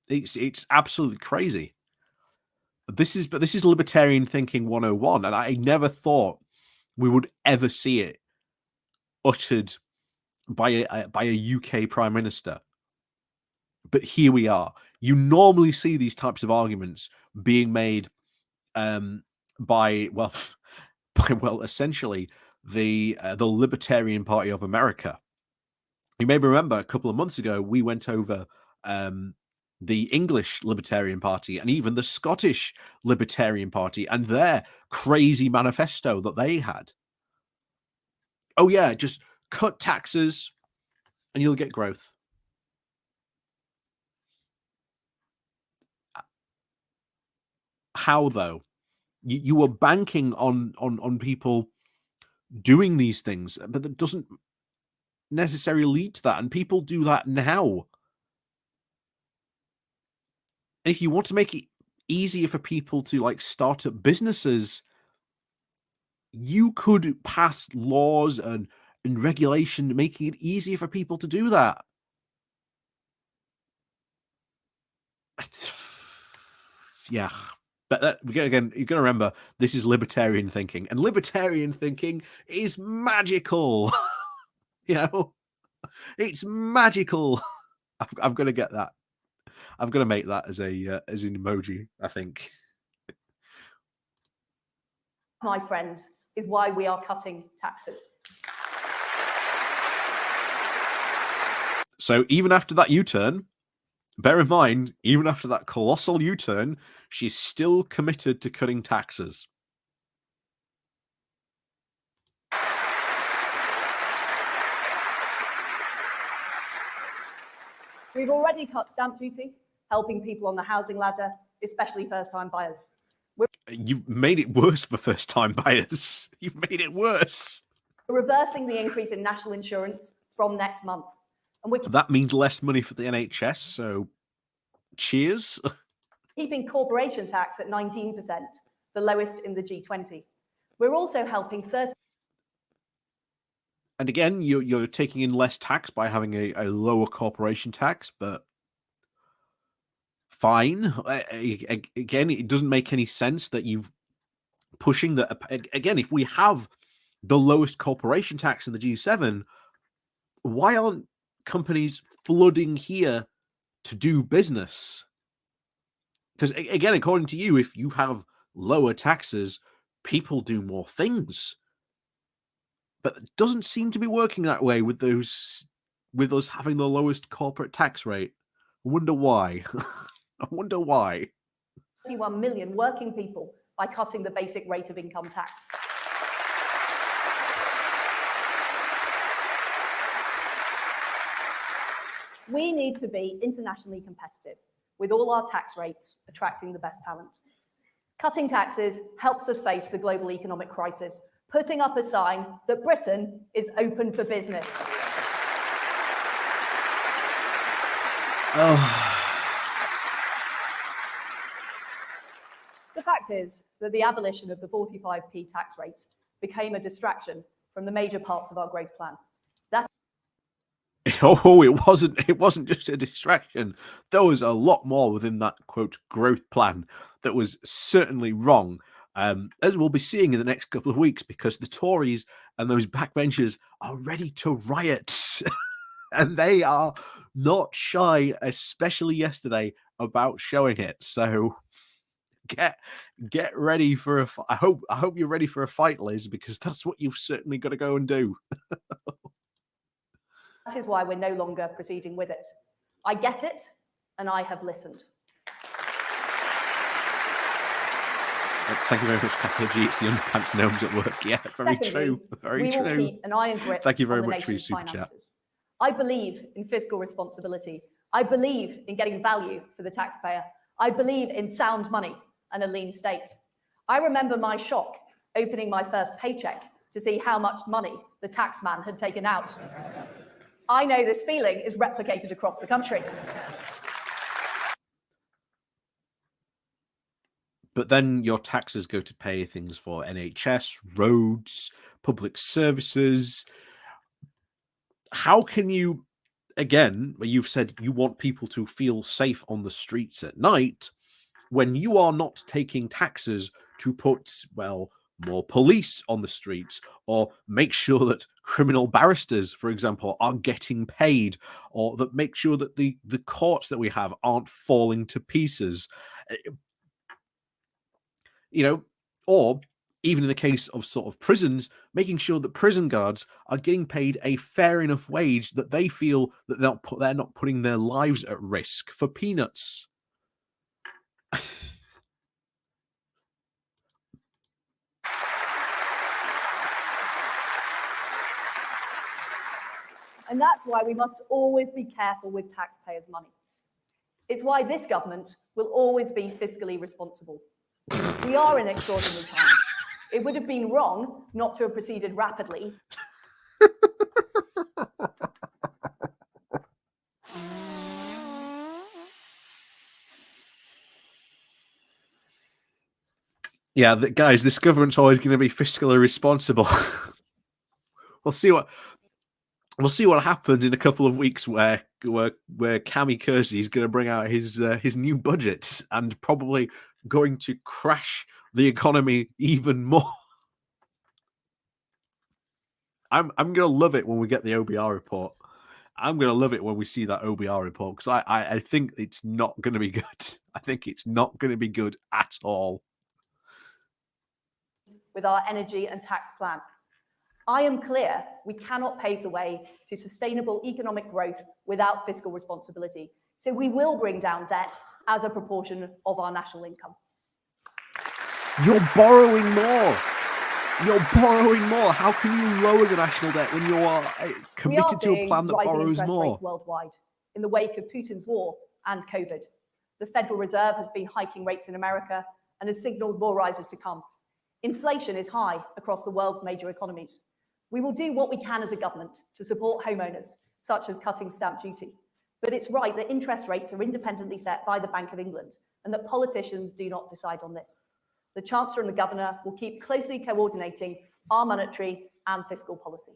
It's absolutely crazy. This is libertarian thinking 101, and I never thought we would ever see it uttered by a UK Prime Minister. But here we are. You normally see these types of arguments being made by essentially the Libertarian Party of America. You may remember a couple of months ago we went over the English Libertarian Party and even the Scottish Libertarian Party and their crazy manifesto that they had. Oh yeah, just cut taxes and you'll get growth. How though? You were banking on people doing these things, but that doesn't necessarily lead to that, and people do that now. And if you want to make it easier for people to like start up businesses, you could pass laws and regulation making it easier for people to do that. Yeah. But again, you've got to remember, this is libertarian thinking, and libertarian thinking is magical. You know, it's magical. I'm going to get that. I'm going to make that as an emoji, I think. My friends, is why we are cutting taxes. So even after that U-turn, bear in mind, even after that colossal U-turn, she's still committed to cutting taxes. We've already cut stamp duty, helping people on the housing ladder, especially first-time buyers. You've made it worse for first-time buyers. You've made it worse. We're reversing the increase in national insurance from next month. And that means less money for the NHS, so cheers. Keeping corporation tax at 19%, the lowest in the G20. We're also helping 30. And again, you're taking in less tax by having a lower corporation tax, but fine. Again, it doesn't make any sense that you've pushing that, again, if we have the lowest corporation tax in the G7, why aren't companies flooding here to do business? Because, again, according to you, if you have lower taxes, people do more things. But it doesn't seem to be working that way with us having the lowest corporate tax rate. I wonder why. I wonder why. 31 million working people by cutting the basic rate of income tax. We need to be internationally competitive with all our tax rates attracting the best talent. Cutting taxes helps us face the global economic crisis, putting up a sign that Britain is open for business. The fact is that the abolition of the 45p tax rate became a distraction from the major parts of our growth plan. Oh, it wasn't just a distraction. There was a lot more within that, quote, growth plan that was certainly wrong, as we'll be seeing in the next couple of weeks, because the Tories and those backbenchers are ready to riot. And they are not shy, especially yesterday, about showing it. So get ready for a fight. I hope you're ready for a fight, Liz, because that's what you've certainly got to go and do. That is why we're no longer proceeding with it. I get it, and I have listened. Thank you very much, Capital G. It's the underpants gnomes at work. Yeah, very Secondly, true. Very we true. will keep an iron grip Thank you very on the much for your nation's super chat. finances. I believe in fiscal responsibility. I believe in getting value for the taxpayer. I believe in sound money and a lean state. I remember my shock opening my first paycheck to see how much money the taxman had taken out. I know this feeling is replicated across the country. But then your taxes go to pay things for NHS, roads, public services. How can you, again, where you've said you want people to feel safe on the streets at night, when you are not taking taxes to put, well, more police on the streets, or make sure that criminal barristers, for example, are getting paid, or that make sure that the courts that we have aren't falling to pieces, or even in the case of sort of prisons, making sure that prison guards are getting paid a fair enough wage that they feel that they're not putting their lives at risk for peanuts. And that's why we must always be careful with taxpayers' money. It's why this government will always be fiscally responsible. We are in extraordinary times. It would have been wrong not to have proceeded rapidly. Yeah, guys, this government's always going to be fiscally responsible. We'll see what happens in a couple of weeks, where Cami Kersey is going to bring out his new budget and probably going to crash the economy even more. I'm going to love it when we get the OBR report. I'm going to love it when we see that OBR report, because I think it's not going to be good. I think it's not going to be good at all. With our energy and tax plan, I am clear we cannot pave the way to sustainable economic growth without fiscal responsibility. So we will bring down debt as a proportion of our national income. You're borrowing more. You're borrowing more. How can you lower the national debt when you are committed to a plan that borrows more? Rates worldwide in the wake of Putin's war and COVID. The Federal Reserve has been hiking rates in America and has signaled more rises to come. Inflation is high across the world's major economies. We will do what we can as a government to support homeowners, such as cutting stamp duty. But it's right that interest rates are independently set by the Bank of England and that politicians do not decide on this. The Chancellor and the Governor will keep closely coordinating our monetary and fiscal policy.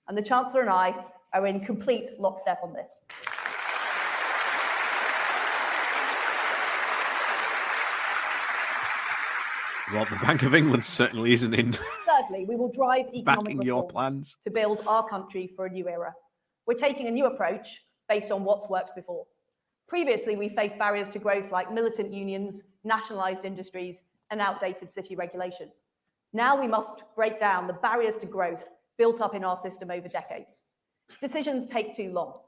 And the Chancellor and I are in complete lockstep on this. Well, the Bank of England certainly isn't in Thirdly, we will drive economic backing your reforms plans. to build our country for a new era. We're taking a new approach based on what's worked before. Previously, we faced barriers to growth like militant unions, nationalised industries, and outdated city regulation. Now we must break down the barriers to growth built up in our system over decades. Decisions take too long.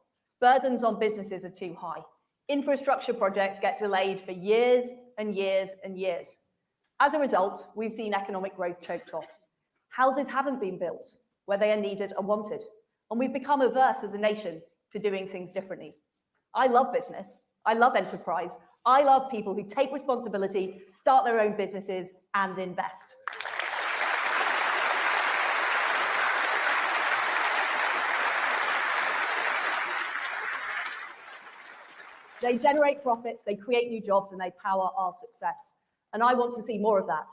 Burdens on businesses are too high. Infrastructure projects get delayed for years and years and years. As a result, we've seen economic growth choked off. Houses haven't been built where they are needed and wanted, and we've become averse as a nation to doing things differently. I love business. I love enterprise. I love people who take responsibility, start their own businesses, and invest. They generate profits, they create new jobs, and they power our success. And I want to see more of that.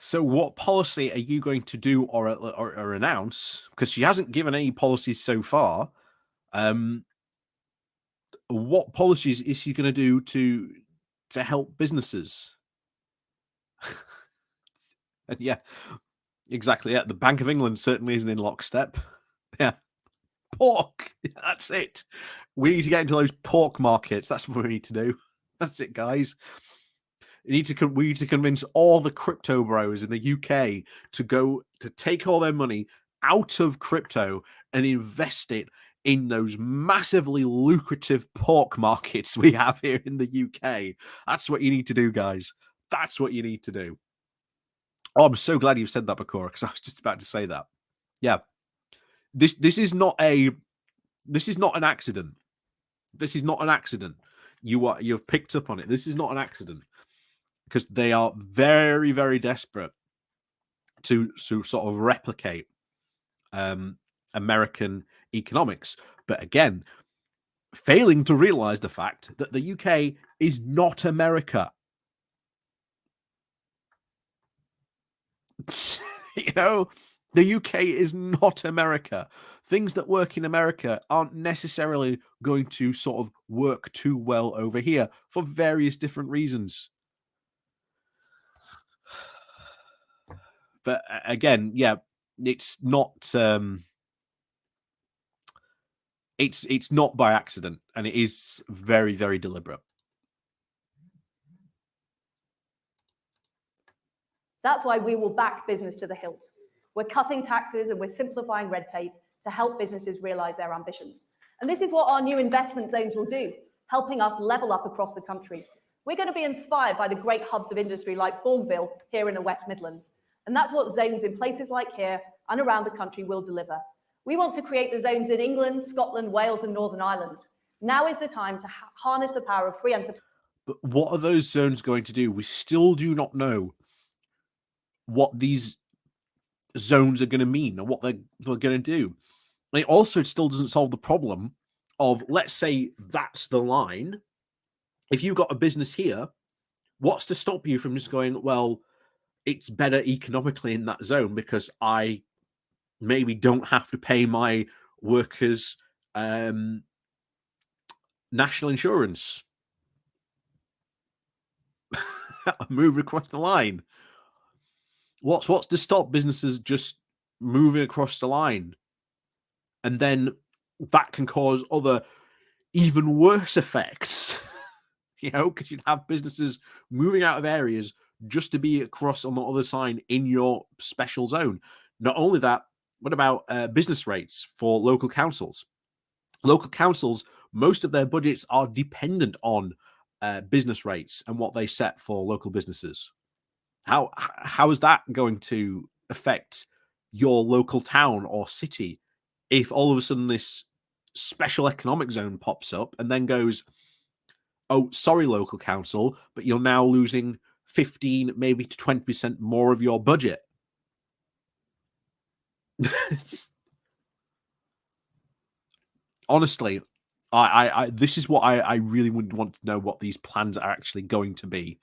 So what policy are you going to do or announce? Because she hasn't given any policies so far. What policies is she going to do to help businesses? And yeah, exactly. Yeah, the Bank of England certainly isn't in lockstep. Yeah, pork. That's it. We need to get into those pork markets. That's what we need to do. That's it, guys. We need to convince all the crypto bros in the UK to take all their money out of crypto and invest it in those massively lucrative pork markets we have here in the UK. That's what you need to do, guys. That's what you need to do. Oh, I'm so glad you said that, Bakura, because I was just about to say that. Yeah. This is not an accident. This is not an accident. You've picked up on it. This is not an accident. Because they are very, very desperate to sort of replicate American economics. But again, failing to realize the fact that the UK is not America. You know, the UK is not America. Things that work in America aren't necessarily going to sort of work too well over here for various different reasons. But again, yeah, it's not it's not by accident, and it is very, very deliberate. That's why we will back business to the hilt. We're cutting taxes and we're simplifying red tape to help businesses realize their ambitions. And this is what our new investment zones will do, helping us level up across the country. We're going to be inspired by the great hubs of industry like Bourneville here in the West Midlands. And that's what zones in places like here and around the country will deliver. We want to create the zones in England, Scotland, Wales, and Northern Ireland. Now is the time to harness the power of free enterprise. But what are those zones going to do? We still do not know what these zones are going to mean or what they're going to do. And it also still doesn't solve the problem of, let's say that's the line. If you've got a business here, what's to stop you from just going, well, it's better economically in that zone because I maybe don't have to pay my workers national insurance. Move across the line. What's to stop businesses just moving across the line? And then that can cause other even worse effects. You know, because you'd have businesses moving out of areas just to be across on the other side in your special zone. Not only that, what about business rates for local councils? Local councils, most of their budgets are dependent on business rates and what they set for local businesses. How is that going to affect your local town or city if all of a sudden this special economic zone pops up and then goes, oh, sorry, local council, but you're now losing 15, maybe to 20% more of your budget? Honestly, I this is what I really would want to know, what these plans are actually going to be.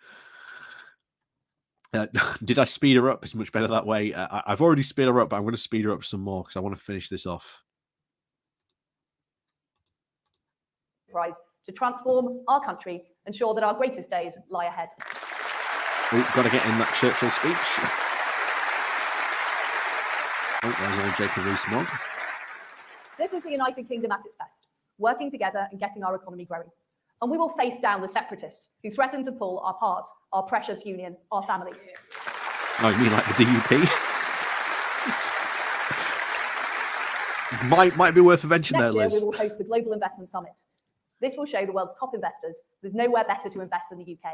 Did I speed her up? It's much better that way. I've already speed her up, but I'm going to speed her up some more because I want to finish this off. To transform our country, ensure that our greatest days lie ahead. Oh, got to get in that Churchill speech. Oh, there's old Jacob Rees-Mogg. This is the United Kingdom at its best, working together and getting our economy growing. And we will face down the separatists who threaten to pull apart our precious union, our family. Oh, you mean like the DUP? might be worth a mention there, Next year, Liz. we will host the Global Investment Summit. This will show the world's top investors there's nowhere better to invest than the UK.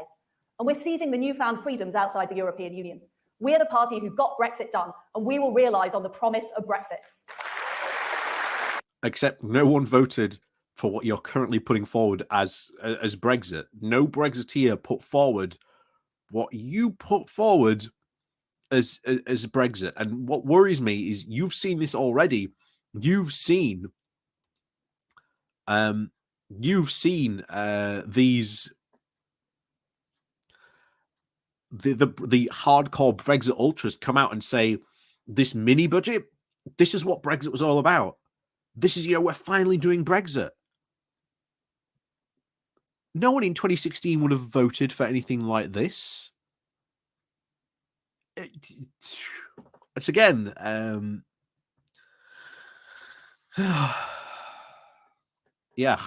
And we're seizing the newfound freedoms outside the European Union. We're the party who got Brexit done, and we will realise on the promise of Brexit. Except no one voted for what you're currently putting forward as Brexit. No Brexiteer put forward what you put forward as Brexit. And what worries me is you've seen this already. You've seen these the hardcore Brexit ultras come out and say this mini budget, this is what Brexit was all about. This is, we're finally doing Brexit. No one in 2016 would have voted for anything like this. It's again, yeah,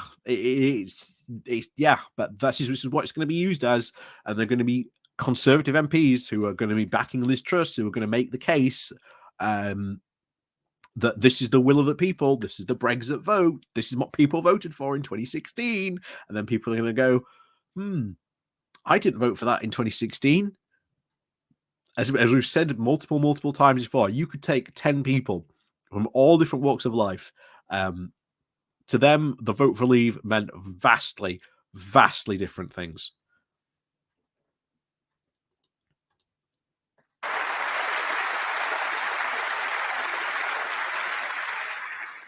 yeah, but this is what it's going to be used as, and they're going to be Conservative MPs who are going to be backing Lis Truss, who are going to make the case that this is the will of the people, this is the Brexit vote, this is what people voted for in 2016, and then people are going to go, I didn't vote for that in 2016. As we've said multiple times before, you could take 10 people from all different walks of life. To them, the vote for leave meant vastly different things.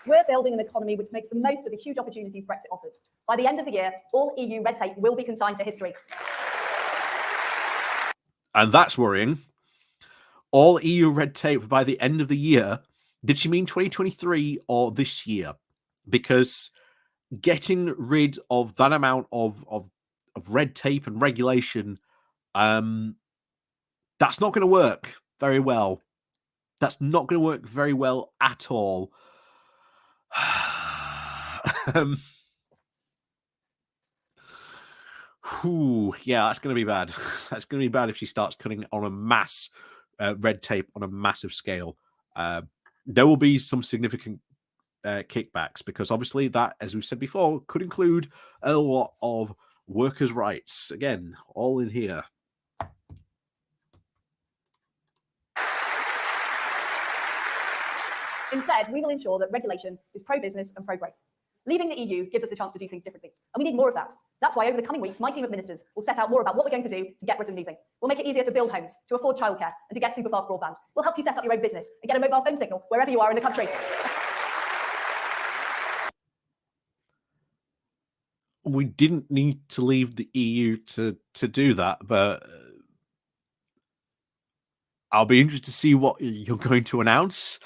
We're building an economy which makes the most of the huge opportunities Brexit offers. By the end of the year, all EU red tape will be consigned to history. And that's worrying. All EU red tape by the end of the year. Did she mean 2023 or this year? Because getting rid of that amount of red tape and regulation, that's not going to work very well. That's not going to work very well at all. Yeah, that's going to be bad. That's going to be bad if she starts cutting on a mass red tape on a massive scale. There will be some significant kickbacks because obviously that, as we've said before, could include a lot of workers' rights. Again, all in here. Instead, we will ensure that regulation is pro-business and pro-growth. Leaving the EU gives us a chance to do things differently, and we need more of that. That's why over the coming weeks, my team of ministers will set out more about what we're going to do to get Britain moving. We'll make it easier to build homes, to afford childcare, and to get super fast broadband. We'll help you set up your own business and get a mobile phone signal wherever you are in the country. We didn't need to leave the EU to do that, but I'll be interested to see what you're going to announce.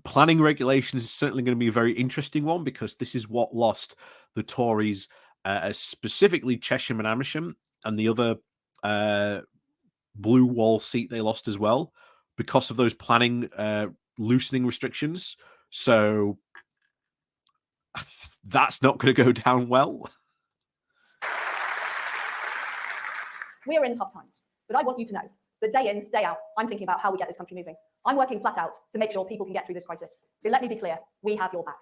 Planning regulations is certainly going to be a very interesting one because this is what lost the Tories, specifically Chesham and Amersham, and the other blue wall seat they lost as well because of those planning loosening restrictions. So that's not going to go down well. We are in tough times, but I want you to know that day in, day out, I'm thinking about how we get this country moving. I'm working flat out to make sure people can get through this crisis. So let me be clear, we have your back.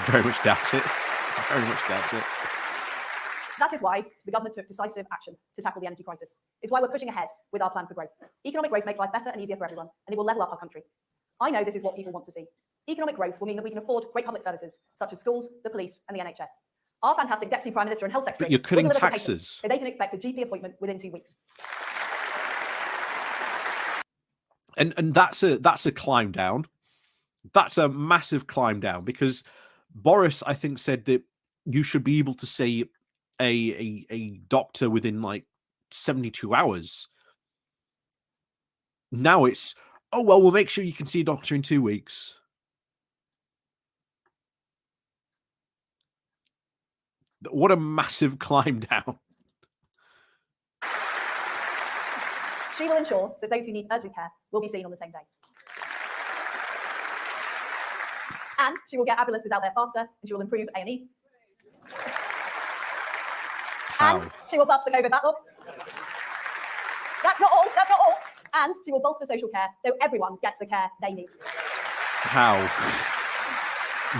Very much doubt it. Very much doubt it. That is why the government took decisive action to tackle the energy crisis. It's why we're pushing ahead with our plan for growth. Economic growth makes life better and easier for everyone, and it will level up our country. I know this is what people want to see. Economic growth will mean that we can afford great public services, such as schools, the police, and the NHS. Our fantastic Deputy Prime Minister and Health Secretary but you're cutting will deliver taxes, patients so they can expect a GP appointment within 2 weeks. and that's a climb down. That's a massive climb down because Boris, I think, said that you should be able to see a doctor within like 72 hours. Now it's, oh, well, we'll make sure you can see a doctor in 2 weeks. What a massive climb down. She will ensure that those who need urgent care will be seen on the same day. And she will get ambulances out there faster, and she will improve A&E. And she will bust the COVID backlog. That's not all, that's not all. And she will bolster social care so everyone gets the care they need. How?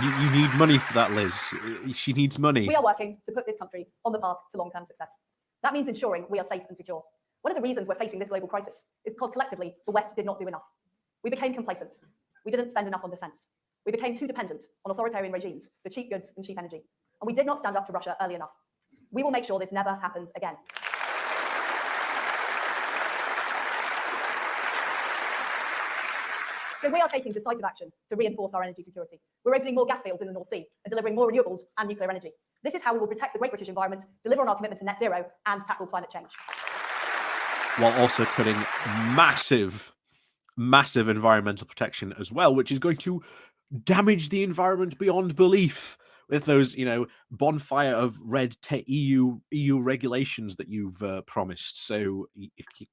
You need money for that, Liz. She needs money. We are working to put this country on the path to long-term success. That means ensuring we are safe and secure. One of the reasons we're facing this global crisis is because collectively the West did not do enough. We became complacent. We didn't spend enough on defense. We became too dependent on authoritarian regimes for cheap goods and cheap energy. And we did not stand up to Russia early enough. We will make sure this never happens again. So we are taking decisive action to reinforce our energy security. We're opening more gas fields in the North Sea and delivering more renewables and nuclear energy. This is how we will protect the Great British environment, deliver on our commitment to net zero, and tackle climate change. While also cutting massive environmental protection as well, which is going to damage the environment beyond belief with those, bonfire of EU regulations that you've promised. So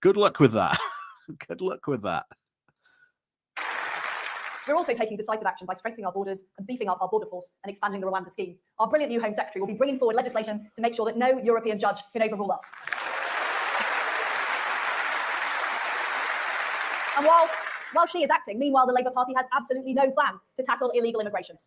good luck with that. Good luck with that. We're also taking decisive action by strengthening our borders and beefing up our border force and expanding the Rwanda scheme. Our brilliant new Home Secretary will be bringing forward legislation to make sure that no European judge can overrule us. And while she is acting, meanwhile, the Labour Party has absolutely no plan to tackle illegal immigration.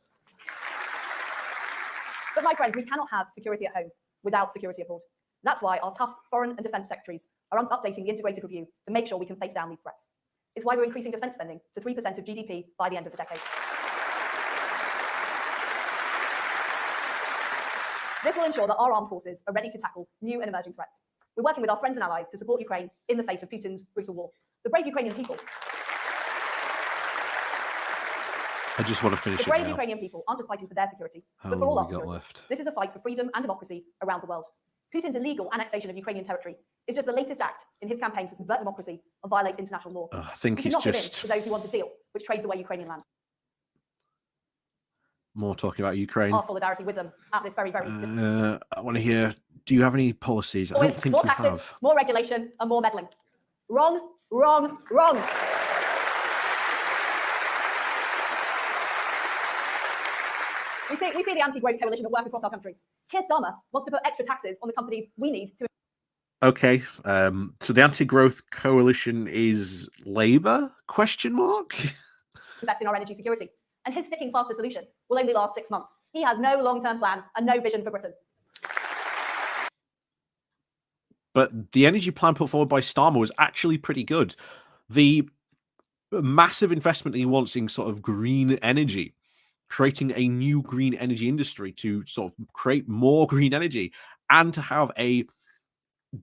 But my friends, we cannot have security at home without security abroad. That's why our tough foreign and defence secretaries are updating the integrated review to make sure we can face down these threats. It's why we're increasing defence spending to 3% of GDP by the end of the decade. This will ensure that our armed forces are ready to tackle new and emerging threats. We're working with our friends and allies to support Ukraine in the face of Putin's brutal war. The brave Ukrainian people. I just want to finish The brave Ukrainian people aren't just fighting for their security, but for all our security. This is a fight for freedom and democracy around the world. Putin's illegal annexation of Ukrainian territory is just the latest act in his campaign to subvert democracy and violate international law. I think he's just... for those who want a deal which trades away Ukrainian land. More talking about Ukraine. Our solidarity with them at this very, very... I want to hear, do you have any policies? I don't think more you taxes, have. more regulation, and more meddling. Wrong, wrong, wrong. We see the anti-growth coalition at work across our country. Keir Starmer wants to put extra taxes on the companies we need to... Okay, so the anti-growth coalition is Labour, ? Invest in our energy security. And his sticking plaster solution will only last 6 months. He has no long-term plan and no vision for Britain. But the energy plan put forward by Starmer was actually pretty good. The massive investment he wants in sort of green energy, creating a new green energy industry to sort of create more green energy and to have a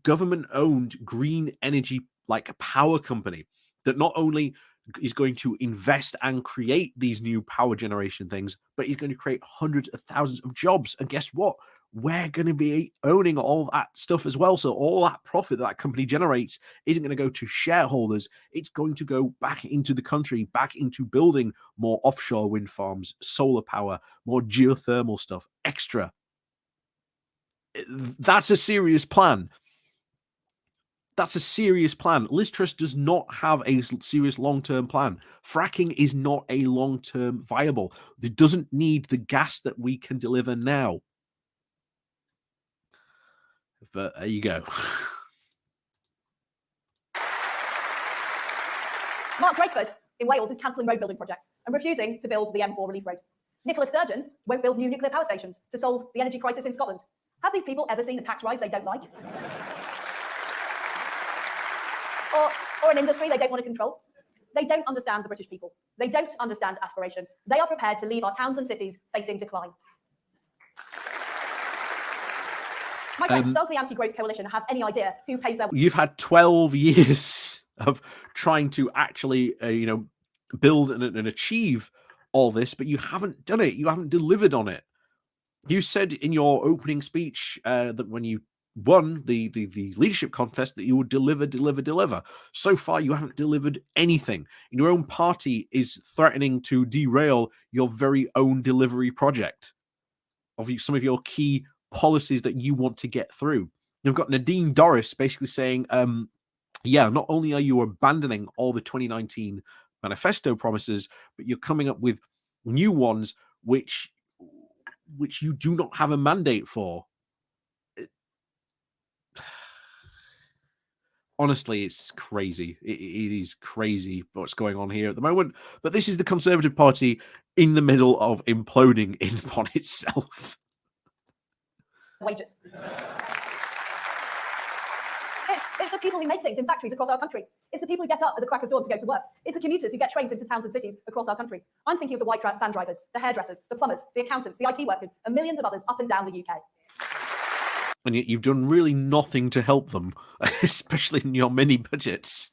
government-owned green energy like power company that not only is going to invest and create these new power generation things, but he's going to create hundreds of thousands of jobs. And guess what? We're going to be owning all that stuff as well. So all that profit that company generates isn't going to go to shareholders. It's going to go back into the country, back into building more offshore wind farms, solar power, more geothermal stuff, extra. That's a serious plan. That's a serious plan. Lis Truss does not have a serious long-term plan. Fracking is not a long-term viable. It doesn't need the gas that we can deliver now. But there you go. Mark Drakeford in Wales is cancelling road building projects and refusing to build the M4 relief road. Nicola Sturgeon won't build new nuclear power stations to solve the energy crisis in Scotland. Have these people ever seen a tax rise they don't like? Or an industry they don't want to control? They don't understand the British people. They don't understand aspiration. They are prepared to leave our towns and cities facing decline. My friends, does the anti-growth coalition have any idea who pays their... You've had 12 years of trying to actually, build and achieve all this, but you haven't done it. You haven't delivered on it. You said in your opening speech that when you won the leadership contest that you would deliver. So far, you haven't delivered anything. Your own party is threatening to derail your very own delivery project of some of your key policies that you want to get through. You've got Nadine Dorries basically saying yeah, not only are you abandoning all the 2019 manifesto promises, but you're coming up with new ones which you do not have a mandate for. Honestly, it's crazy. It is crazy what's going on here at the moment. But this is the Conservative Party in the middle of imploding in upon itself. Wages. It's the people who make things in factories across our country. It's the people who get up at the crack of dawn to go to work. It's the commuters who get trains into towns and cities across our country. I'm thinking of the white van drivers, the hairdressers, the plumbers, the accountants, the IT workers, and millions of others up and down the UK. And yet you've done really nothing to help them, especially in your mini budgets.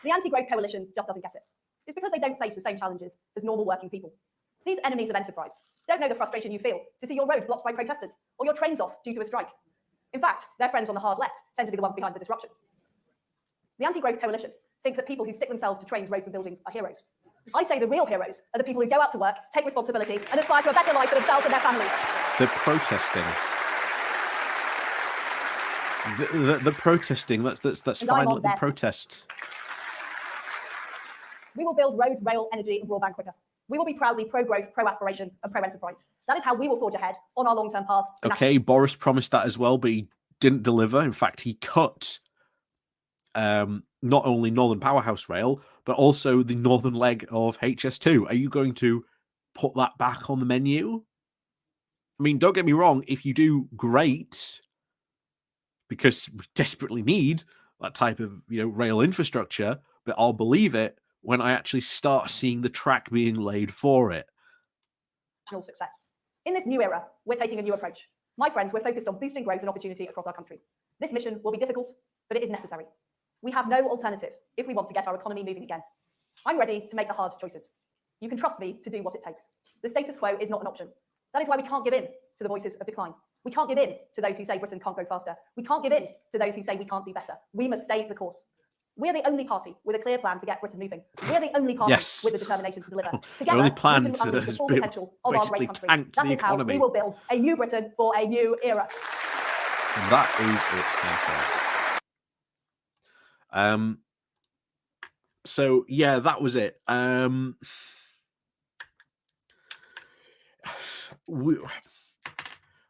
The anti-growth coalition just doesn't get it. It's because they don't face the same challenges as normal working people. These enemies of enterprise don't know the frustration you feel to see your road blocked by protesters or your trains off due to a strike. In fact, their friends on the hard left tend to be the ones behind the disruption. The anti-growth coalition think that people who stick themselves to trains, roads, and buildings are heroes. I say the real heroes are the people who go out to work, take responsibility, and aspire to a better life for themselves and their families. They're protesting. The protesting. That's fine. Let them protest. We will build roads, rail, energy, and broadband quicker. We will be proudly pro-growth, pro-aspiration, and pro-enterprise. That is how we will forge ahead on our long-term path. Okay, Boris promised that as well, but he didn't deliver. In fact, he cut not only Northern Powerhouse Rail, but also the northern leg of HS2. Are you going to put that back on the menu? I mean, don't get me wrong. If you do, great, because we desperately need that type of rail infrastructure. But I'll believe it when I actually start seeing the track being laid for it. Success. In this new era, we're taking a new approach. My friends, we're focused on boosting growth and opportunity across our country. This mission will be difficult, but it is necessary. We have no alternative if we want to get our economy moving again. I'm ready to make the hard choices. You can trust me to do what it takes. The status quo is not an option. That is why we can't give in to the voices of decline. We can't give in to those who say Britain can't grow faster. We can't give in to those who say we can't do better. We must stay the course. We're the only party with a clear plan to get Britain moving. We're the only party with the determination to deliver. Together, the only plan we can unleash the full potential of our great country. That is how we will build a new Britain for a new era. And that is it. So yeah, that was it.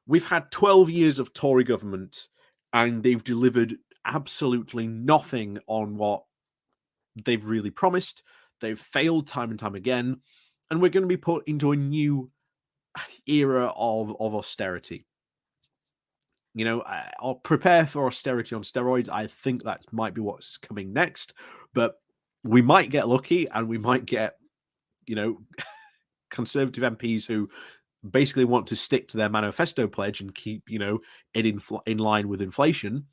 We've had 12 years of Tory government, and they've delivered absolutely nothing on what they've really promised. They've failed time and time again, and we're going to be put into a new era of austerity. I'll prepare for austerity on steroids. I think that might be what's coming next, but we might get lucky, and we might get Conservative MPs who basically want to stick to their manifesto pledge and keep it in line with inflation.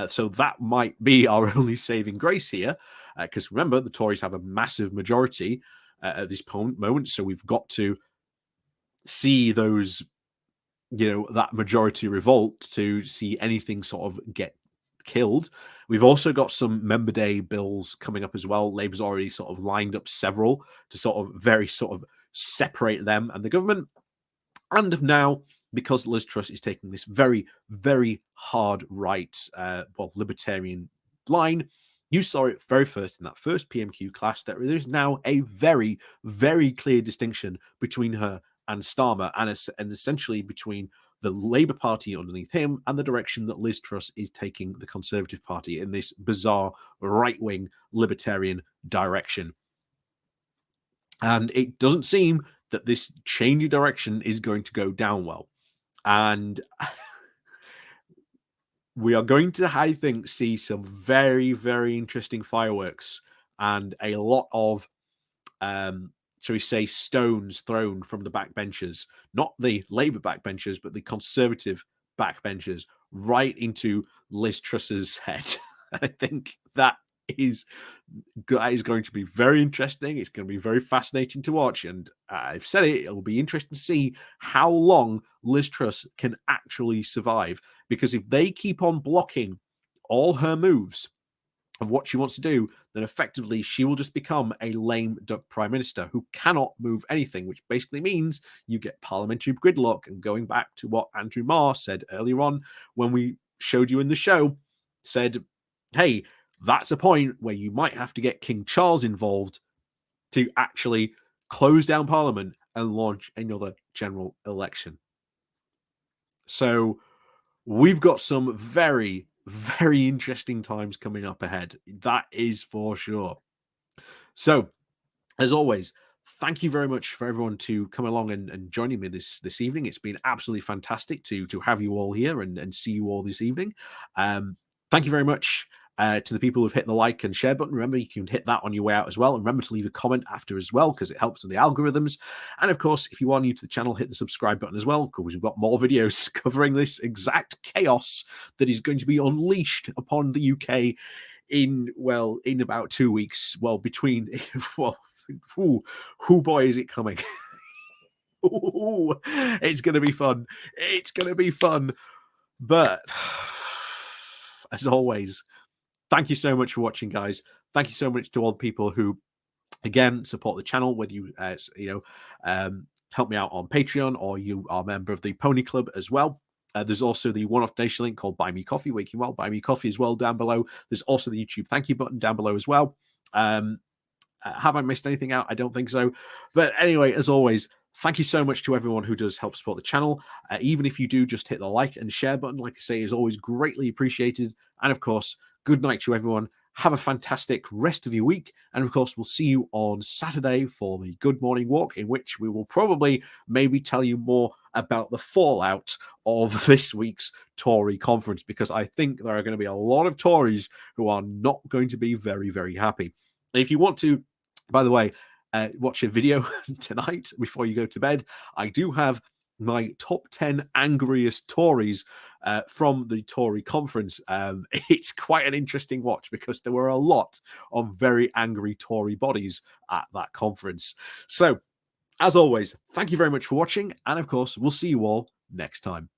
So that might be our only saving grace here, because remember, the Tories have a massive majority at this moment, so we've got to see those, that majority revolt to see anything sort of get killed. We've also got some member day bills coming up as well. Labour's already sort of lined up several to sort of separate them and the government. And now, because Lis Truss is taking this very, very hard right, libertarian line, you saw it very first in that first PMQ clash that there is now a very, very clear distinction between her and Starmer, and essentially between the Labour Party underneath him and the direction that Lis Truss is taking the Conservative Party in this bizarre right-wing libertarian direction. And it doesn't seem that this change of direction is going to go down well. And we are going to, I think, see some very, very interesting fireworks and a lot of, shall we say, stones thrown from the backbenchers, not the Labour backbenchers, but the Conservative backbenchers, right into Lis Truss's head. I think that is going to be very interesting. It's going to be very fascinating to watch, and I've said it, it'll be interesting to see how long Lis Truss can actually survive, because if they keep on blocking all her moves, of what she wants to do, then effectively she will just become a lame duck prime minister who cannot move anything, which basically means you get parliamentary gridlock. And going back to what Andrew Marr said earlier on when we showed you in the show, said, hey, that's a point where you might have to get King Charles involved to actually close down Parliament and launch another general election. So we've got some very, very interesting times coming up ahead. That is for sure. So, as always, thank you very much for everyone to come along and joining me this evening. It's been absolutely fantastic to have you all here and see you all this evening. Thank you very much to the people who've hit the like and share button. Remember, you can hit that on your way out as well. And remember to leave a comment after as well, because it helps with the algorithms. And of course, if you are new to the channel, hit the subscribe button as well, because we've got more videos covering this exact chaos that is going to be unleashed upon the UK in about 2 weeks. Well, between, well, who boy, is it coming? Ooh, it's going to be fun. It's going to be fun. But as always, thank you so much for watching, guys. Thank you so much to all the people who, again, support the channel, whether you, help me out on Patreon or you are a member of the Pony Club as well. There's also the one-off donation link called Buy Me Coffee, Waking Well. Buy Me Coffee as well down below. There's also the YouTube thank you button down below as well. Have I missed anything out? I don't think so. But anyway, as always, thank you so much to everyone who does help support the channel. Even if you do, just hit the like and share button, like I say, is always greatly appreciated. And of course, good night to everyone. Have a fantastic rest of your week. And of course, we'll see you on Saturday for the Good Morning Walk, in which we will probably maybe tell you more about the fallout of this week's Tory conference, because I think there are going to be a lot of Tories who are not going to be very, very happy. And if you want to, by the way, watch a video tonight before you go to bed, I do have my top 10 angriest Tories from the Tory conference. It's quite an interesting watch because there were a lot of very angry Tory bodies at that conference. So, as always, thank you very much for watching. And of course, we'll see you all next time.